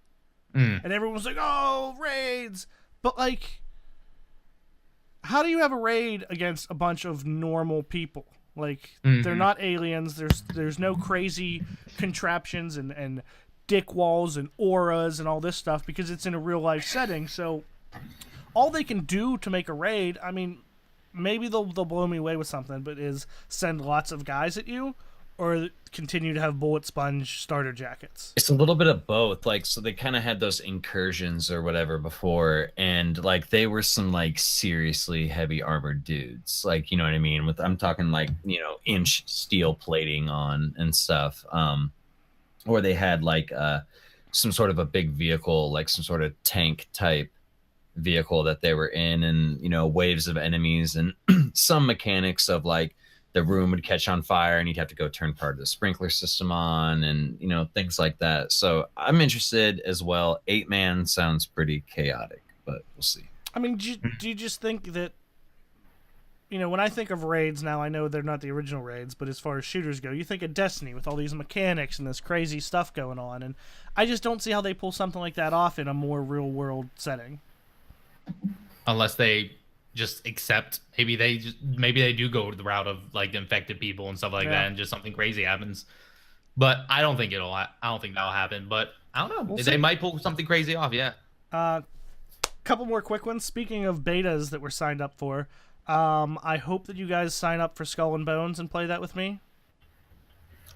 And everyone was like, oh, raids! But, like, how do you have a raid against a bunch of normal people? Like, they're not aliens. There's no crazy contraptions and dick walls and auras and all this stuff because it's in a real-life setting. So all they can do to make a raid, I mean, maybe they'll blow me away with something, but is send lots of guys at you or continue to have bullet sponge starter jackets. It's a little bit of both. Like, so they kind of had those incursions or whatever before, and like they were some like seriously heavy armored dudes. Like, you know what I mean? I'm talking like, you know, inch steel plating on and stuff. Or they had like some sort of a big vehicle, like some sort of tank type vehicle that they were in, and, you know, waves of enemies and some mechanics of like the room would catch on fire and you'd have to go turn part of the sprinkler system on and, you know, things like that. So I'm interested as well. 8-man sounds pretty chaotic, but we'll see. I mean, do you just think that, you know, when I think of raids now, I know they're not the original raids, but as far as shooters go, you think of Destiny with all these mechanics and this crazy stuff going on, and I just don't see how they pull something like that off in a more real-world setting. Unless they just accept, maybe they do go the route of like infected people and stuff like that, and just something crazy happens. But I don't think that'll happen. But I don't know. They might pull something crazy off. Yeah. Couple more quick ones. Speaking of betas that we're signed up for, I hope that you guys sign up for Skull and Bones and play that with me.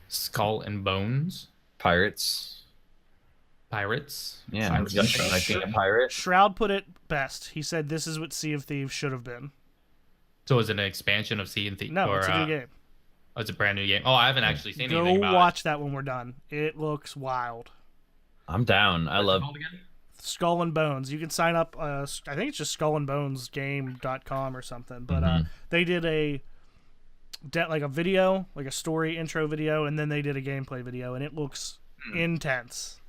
Skull and Bones. Pirates. Yeah, like being a pirate. Shroud put it best. He said this is what Sea of Thieves should have been. So is it an expansion of Sea and Thieves? No, it's a new game. Oh, it's a brand new game. Oh, I haven't actually seen anything about it. Go watch that when we're done. It looks wild. I'm down. I love Skull and Bones. You can sign up. I think it's just skullandbonesgame.com or something. But they did a video, like a story intro video, and then they did a gameplay video, and it looks intense.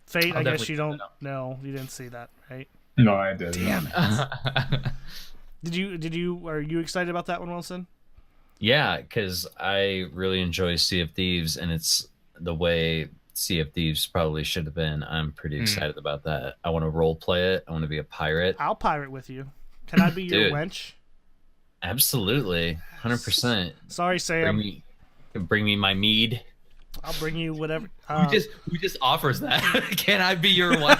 Fate, I guess you don't know. You didn't see that, right? No, I didn't. Damn it. Are you excited about that one, Wilson? Yeah, because I really enjoy Sea of Thieves, and it's the way Sea of Thieves probably should have been. I'm pretty excited about that. I want to role play it. I want to be a pirate. I'll pirate with you. Can I be your wench? Absolutely, 100%. Sorry, Sam. Bring me my mead. I'll bring you whatever. Who just offers that? Can I be your one?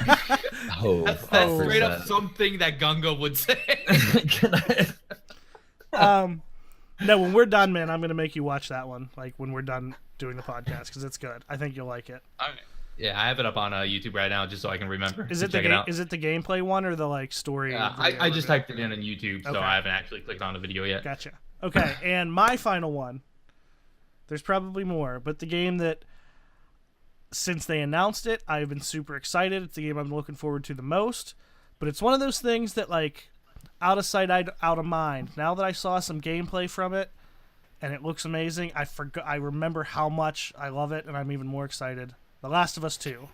Oh, That's straight up something that Gunga would say. Can I? No, when we're done, man, I'm gonna make you watch that one. Like when we're done doing the podcast, because it's good. I think you'll like it. Okay. Yeah, I have it up on YouTube right now just so I can remember. Is it is it the gameplay one or the like story? I just typed it in on YouTube, so Okay. I haven't actually clicked on the video yet. Gotcha. Okay, and my final one. There's probably more, but the game that, since they announced it, I've been super excited. It's the game I'm looking forward to the most. But it's one of those things that, like, out of sight, out of mind. Now that I saw some gameplay from it, and it looks amazing, I remember how much I love it, and I'm even more excited. The Last of Us 2.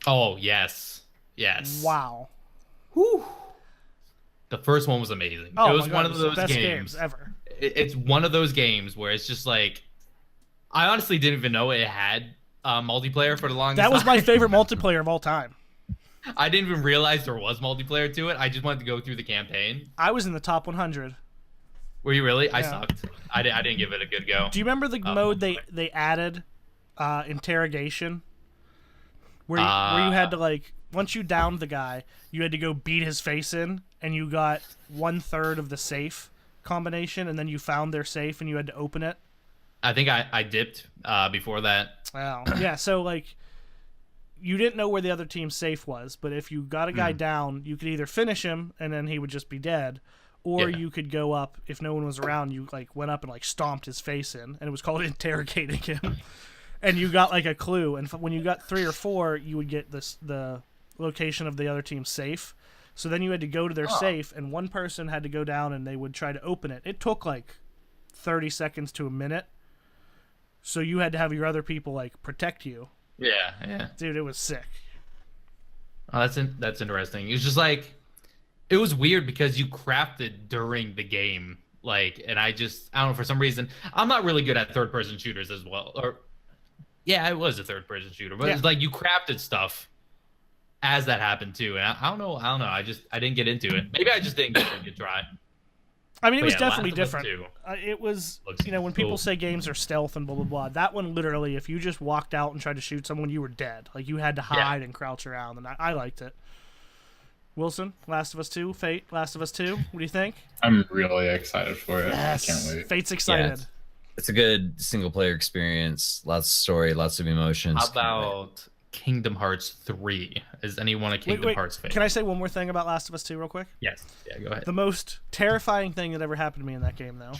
Oh, yes. Yes. Wow. Whew. The first one was amazing. Oh, it was my God, one of it was the those best games ever. It's one of those games where it's just like, I honestly didn't even know it had multiplayer for the longest time. That was my favorite multiplayer of all time. I didn't even realize there was multiplayer to it. I just wanted to go through the campaign. I was in the top 100. Were you really? I Yeah. sucked. I didn't give it a good go. Do you remember the mode they added, interrogation, where you had to, like, once you downed the guy, you had to go beat his face in, and you got 1/3 of the safe combination, and then you found their safe and you had to open it? I think I dipped before that. Wow. Yeah, so, like, you didn't know where the other team's safe was, but if you got a guy down, you could either finish him and then he would just be dead, or you could go up, if no one was around, you, like, went up and, like, stomped his face in, and it was called interrogating him. And you got, like, a clue, and when you got 3 or 4, you would get the location of the other team's safe. So then you had to go to their safe, and one person had to go down and they would try to open it. It took, like, 30 seconds to a minute. So you had to have your other people, like, protect you. Yeah. Dude, it was sick. Oh, that's interesting. It was just like, it was weird because you crafted during the game, like, and I don't know, for some reason, I'm not really good at third-person shooters as well. Or, yeah, it was a third-person shooter, but it's like you crafted stuff as that happened too, and I don't know. I didn't get into it. Maybe I just didn't get a good try. I mean, it But was yeah, definitely Last of Us different. 2 It was, looks when people cool. say games are stealth and blah, blah, blah, that one literally, if you just walked out and tried to shoot someone, you were dead. Like, you had to hide and crouch around, and I liked it. Wilson, Last of Us 2, Fate, Last of Us 2, what do you think? I'm really excited for it. Yes, I can't wait. Fate's excited. Yeah, it's a good single player experience. Lots of story, lots of emotions. How about Kingdom Hearts 3? Is anyone a Kingdom Hearts fan? Can I say one more thing about Last of Us 2 real quick? Yes. Yeah, go ahead. The most terrifying thing that ever happened to me in that game, though,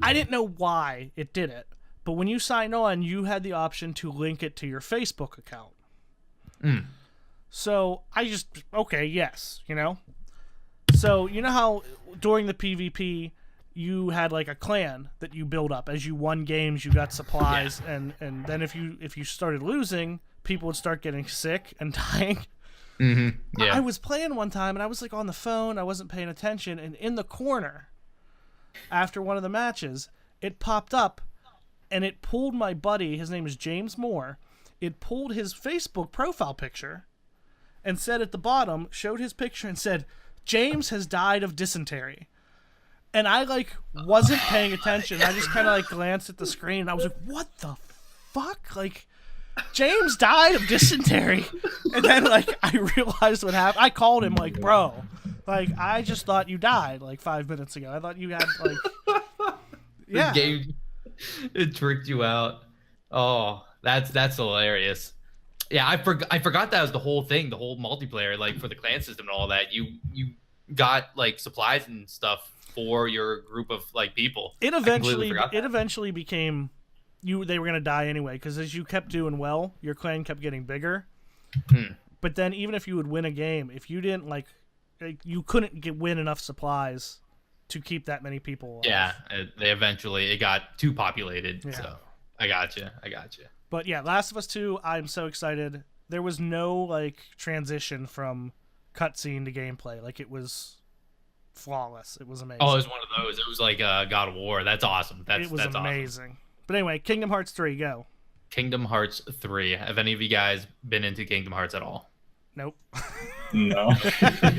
I didn't know why it did it, but when you sign on, you had the option to link it to your Facebook account. So I just, okay, yes, So you know how during the PvP, you had like a clan that you build up. As you won games, you got supplies, and then if you started losing, people would start getting sick and dying. Yeah. I was playing one time, and I was like on the phone. I wasn't paying attention, and in the corner, after one of the matches, it popped up, and it pulled my buddy. His name is James Moore. It pulled his Facebook profile picture, and said at the bottom, showed his picture, and said, "James has died of dysentery." And I, like, wasn't paying attention. I just kind of, like, glanced at the screen, and I was like, what the fuck? Like, James died of dysentery. And then, like, I realized what happened. I called him, like, bro, like, I just thought you died, like, 5 minutes ago. I thought you had, like, yeah. The game, it tricked you out. Oh, that's hilarious. Yeah, I forgot that was the whole thing, the whole multiplayer, like, for the clan system and all that. You got, like, supplies and stuff for your group of, like, people. It eventually became they were gonna die anyway, because as you kept doing well, your clan kept getting bigger. But then even if you would win a game, if you didn't like you couldn't win enough supplies to keep that many people alive. Yeah, it got too populated. Yeah. So I got you. But yeah, Last of Us 2, I'm so excited. There was no like transition from cutscene to gameplay. Like, it was flawless. It was amazing. Oh, it was one of those. It was like God of War. That's awesome. That's amazing. awesome. But anyway, Kingdom Hearts 3, go. Kingdom Hearts 3. Have any of you guys been into Kingdom Hearts at all? Nope. No.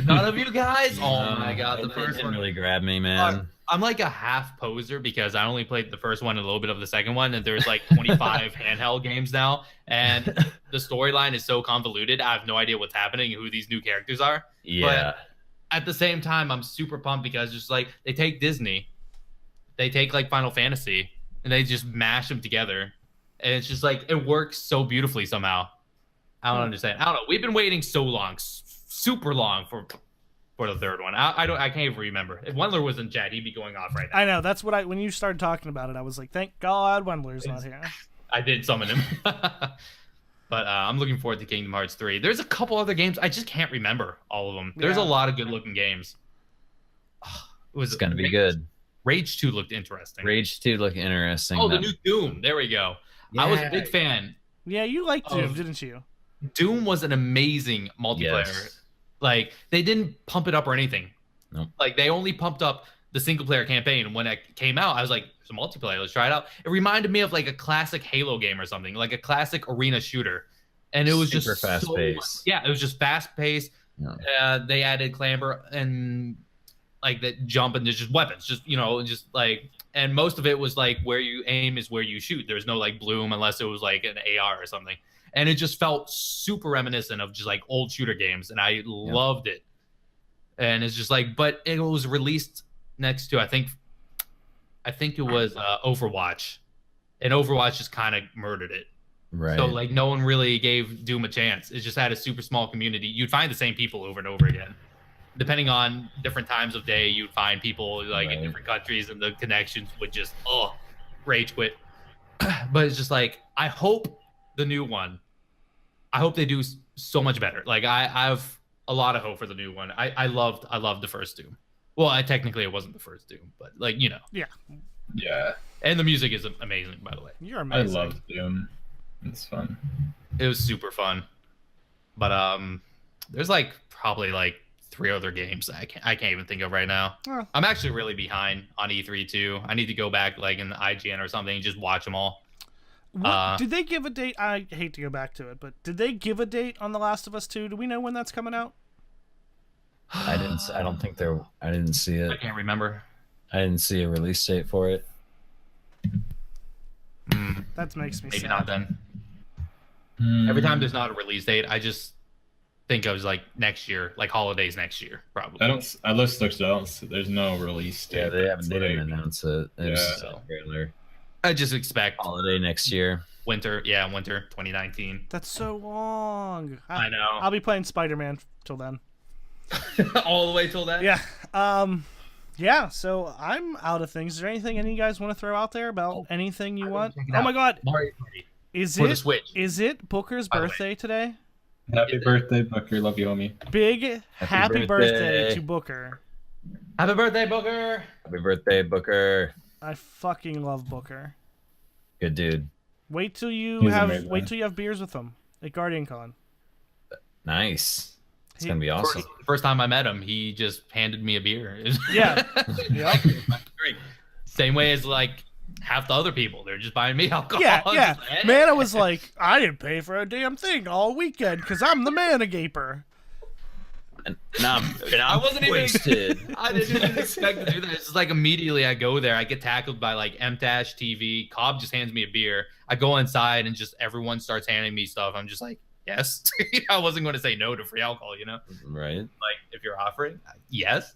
None of you guys? Oh my god, the It first didn't one really grab me, man. I'm like a half poser because I only played the first one and a little bit of the second one, and there's like 25 handheld games now, and the storyline is so convoluted. I have no idea what's happening and who these new characters are. Yeah. But at the same time, I'm super pumped because just like they take Disney, they take like Final Fantasy, and they just mash them together, and it's just like it works so beautifully somehow. I don't understand. I don't know. We've been waiting so long, super long for the third one. I can't even remember. If Wendler was in chat, he'd be going off right now. I know. That's what when you started talking about it, I was like, thank God Wendler's not here. I did summon him. But I'm looking forward to Kingdom Hearts 3. There's a couple other games. I just can't remember all of them. There's a lot of good-looking games. It's going to be good. Rage 2 looked interesting. Rage 2 looked interesting. Oh, the new Doom. There we go. Yeah. I was a big fan. Yeah, you liked Doom, didn't you? Doom was an amazing multiplayer. Yes. Like, they didn't pump it up or anything. Nope. Like, they only pumped up the single-player campaign. When it came out, I was like, it's a multiplayer. Let's try it out. It reminded me of, like, a classic Halo game or something. Like, a classic arena shooter. And it was super just fast-paced. Yeah, it was just fast-paced. Yeah. They added clamber and, like, that jump, and there's just weapons. Just, just, like... And most of it was, like, where you aim is where you shoot. There's no, like, bloom unless it was, like, an AR or something. And it just felt super reminiscent of just like old shooter games, and I loved it. And it's just like, but it was released next to I think it was Overwatch, and Overwatch just kind of murdered it. Right. So like no one really gave Doom a chance. It just had a super small community. You'd find the same people over and over again. Depending on different times of day, you'd find people like in different countries, and the connections would just rage quit. But it's just like I hope the new one. I hope they do so much better. Like I have a lot of hope for the new one. I loved the first Doom. Well, technically it wasn't the first Doom, but like Yeah. And the music is amazing, by the way. You're amazing. I love Doom. It's fun. It was super fun. But there's like probably like 3 other games that I can't even think of right now. Oh. I'm actually really behind on E3 too. I need to go back like in the IGN or something and just watch them all. Did they give a date? I hate to go back to it, but did they give a date on The Last of Us 2? Do we know when that's coming out? I didn't see it. I can't remember. I didn't see a release date for it. That makes me Maybe sad. not then. Every time there's not a release date, I just think of like next year, like holidays next year, probably. I looked. There's no release date. Yeah, they didn't announce it. It was just a trailer. I just expect Holiday next year. winter 2019. That's so long. I know. I'll be playing Spider-Man till then. All the way till then. Yeah. Yeah. So I'm out of things. Is there anything any of you guys want to throw out there about anything you want? Oh my God. Mario Party. Is the Switch. Is it Booker's By the way. birthday today? Happy birthday, Booker. Love you, homie. Big happy birthday to Booker. Happy birthday, Booker. Happy birthday, Booker. I fucking love Booker. Good dude. Wait till you He's have amazing. beers with him at Guardian Con. Nice. It's gonna be awesome. First time I met him, he just handed me a beer. Yeah. Yep. Great. Same way as like half the other people. They're just buying me alcohol. Yeah, I'm yeah. just like, "Hey." Man, I was like, I didn't pay for a damn thing all weekend because I'm the man-a-gaper. And I'm wasn't even- wasted. I didn't even expect to do that. It's just like immediately I go there, I get tackled by like MTash TV. Cobb just hands me a beer. I go inside and just everyone starts handing me stuff. I'm just like, yes. I wasn't going to say no to free alcohol, Right. Like if you're offering, yes.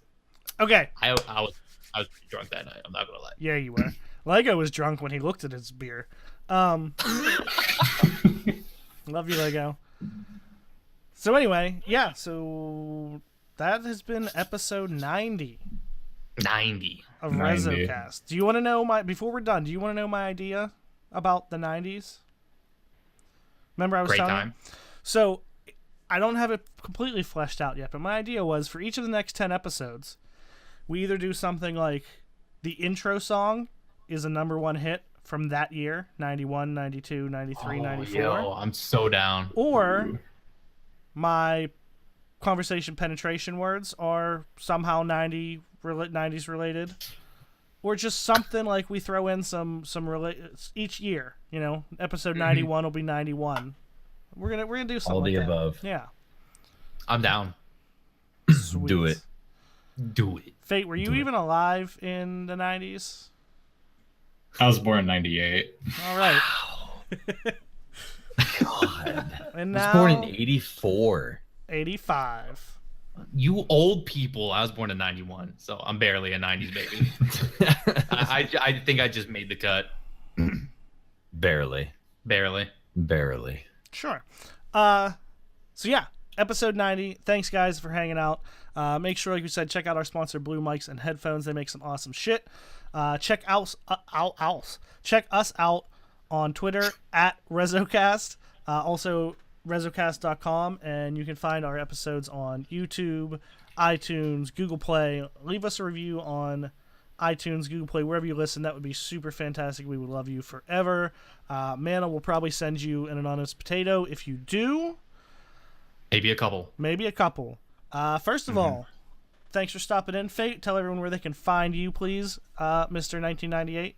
Okay. I was pretty drunk that night. I'm not gonna lie. Yeah, you were. Lego was drunk when he looked at his beer. Love you, Lego. So anyway, yeah, so that has been episode 90 90. of 90. REZOcast. Do you want to know before we're done, do you want to know my idea about the 90s? Remember I was Great telling time. you? So I don't have it completely fleshed out yet, but my idea was for each of the next 10 episodes, we either do something like the intro song is a #1 hit from that year, 91, 92, 93, 94. Yo, I'm so down. Or my conversation penetration words are somehow 90s related, or just something like we throw in some each year. Episode 91 will be 91. We're gonna do something All the like that. above. Yeah. I'm down. Sweet. Do it. Do it. Fate, were you even alive in the 90s? I was born in '98. All right. God. And I was now, born in 84. 85. You old people. I was born in '91, so I'm barely a '90s baby. I think I just made the cut. Barely. Barely. Sure. So yeah, episode 90. Thanks guys for hanging out. Make sure, like we said, check out our sponsor Blue Mics and Headphones. They make some awesome shit. Check us out on Twitter at REZOcast. Also REZOcast.com, and you can find our episodes on YouTube, iTunes, Google Play. Leave us a review on iTunes, Google Play, wherever you listen. That would be super fantastic. We would love you forever. Mana will probably send you an anonymous potato if you do. Maybe a couple. First of all, thanks for stopping in. Fate, tell everyone where they can find you, please, Mr. 1998.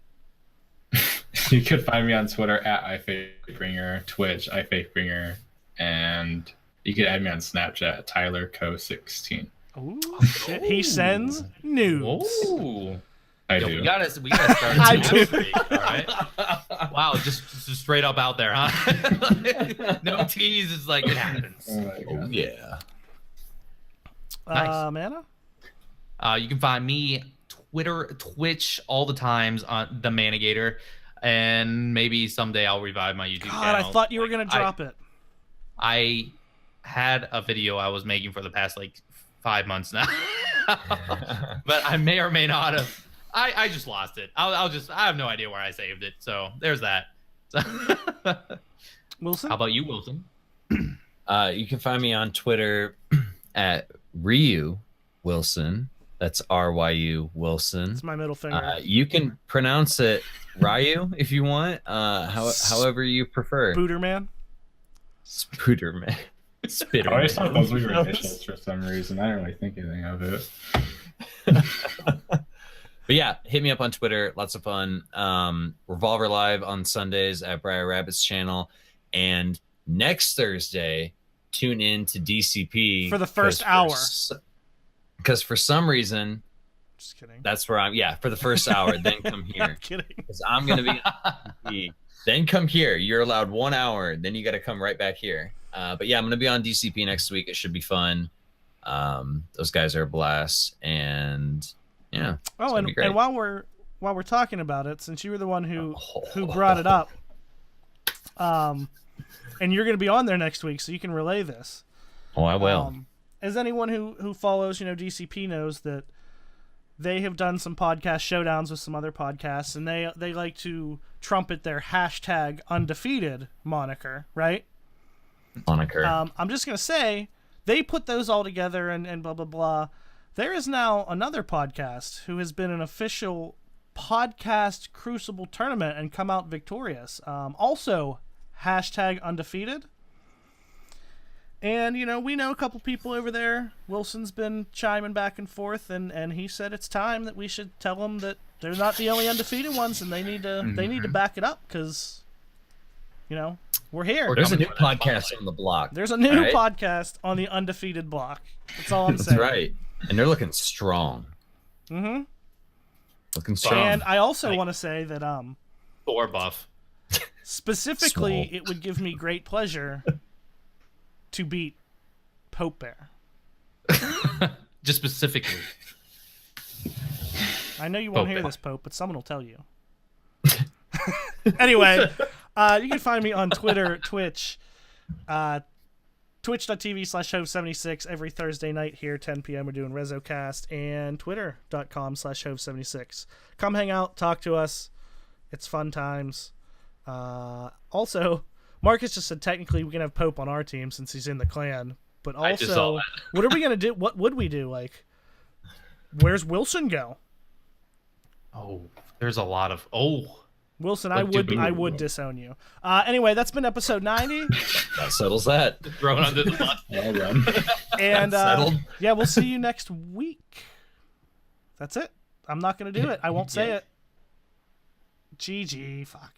You can find me on Twitter at iFatebringer, Twitch iFatebringer, and you can add me on Snapchat at TylerCo16. Ooh, shit. He sends nudes. Ooh. I Yo, do. we gotta start I doing do. this week, all right? Wow, just straight up out there, huh? No tease. It's like it happens. Oh my Oh, God. yeah. Nice. Mana? You can find me Twitter, Twitch, all the times on the Manigator, and maybe someday I'll revive my YouTube God, channel. I thought you were going to drop it. I had a video I was making for the past like 5 months now, but I may or may not have. I just lost it. I have no idea where I saved it. So there's that. Wilson? How about you, Wilson? You can find me on Twitter at Ryu Wilson. That's RYU Wilson. It's my middle finger. You can pronounce it Ryu if you want, however you prefer. Booterman? Spooderman. I always thought those were your Spitterman. initials for some reason. I didn't really think anything of it. But yeah, hit me up on Twitter. Lots of fun. Revolver Live on Sundays at Briar Rabbit's channel. And next Thursday, tune in to DCP. For the first hour. Because for some reason, Just kidding. that's where I'm. Yeah, for the first hour, then come here. I'm kidding. Because I'm going to be on DCP. Then come here. You're allowed 1 hour. Then you got to come right back here. But yeah, I'm going to be on DCP next week. It should be fun. Those guys are a blast. And yeah. Oh, gonna be great. and while we're talking about it, since you were the one who brought it up, and you're going to be on there next week, so you can relay this. Oh, I will. As anyone who follows, DCP knows that they have done some podcast showdowns with some other podcasts, and they like to trumpet their hashtag undefeated moniker, right? Moniker. I'm just going to say, they put those all together and blah, blah, blah. There is now another podcast who has been an official podcast Crucible tournament and come out victorious. Also, hashtag undefeated. And, we know a couple people over there. Wilson's been chiming back and forth, and he said it's time that we should tell them that they're not the only undefeated ones, and they need to back it up because, we're here. There's a new podcast on the block. There's a new right? podcast on the undefeated block. That's all I'm saying. That's right. And they're looking strong. Mm-hmm. Looking strong. And I also want to say that Thor buff. specifically, Small. it would give me great pleasure to beat Pope Bear. Just specifically. I know you won't Pope hear Bear. this, Pope, but someone will tell you. Anyway, you can find me on Twitter, Twitch, twitch.tv/Hov76 every Thursday night here, 10 p.m. We're doing REZOcast, and twitter.com/Hov76. Come hang out, talk to us. It's fun times. Also, Marcus just said technically we can have Pope on our team since he's in the clan, but I just saw also, that. what are we going to do? What would we do? Like, where's Wilson go? Oh, there's a lot of Wilson, What do we I do? would disown you. Anyway, that's been episode 90, That settles that. thrown under the bus. Well done. and Settled. yeah, we'll see you next week. That's it. I'm not going to do it. I won't say Yeah. it. GG. Fuck.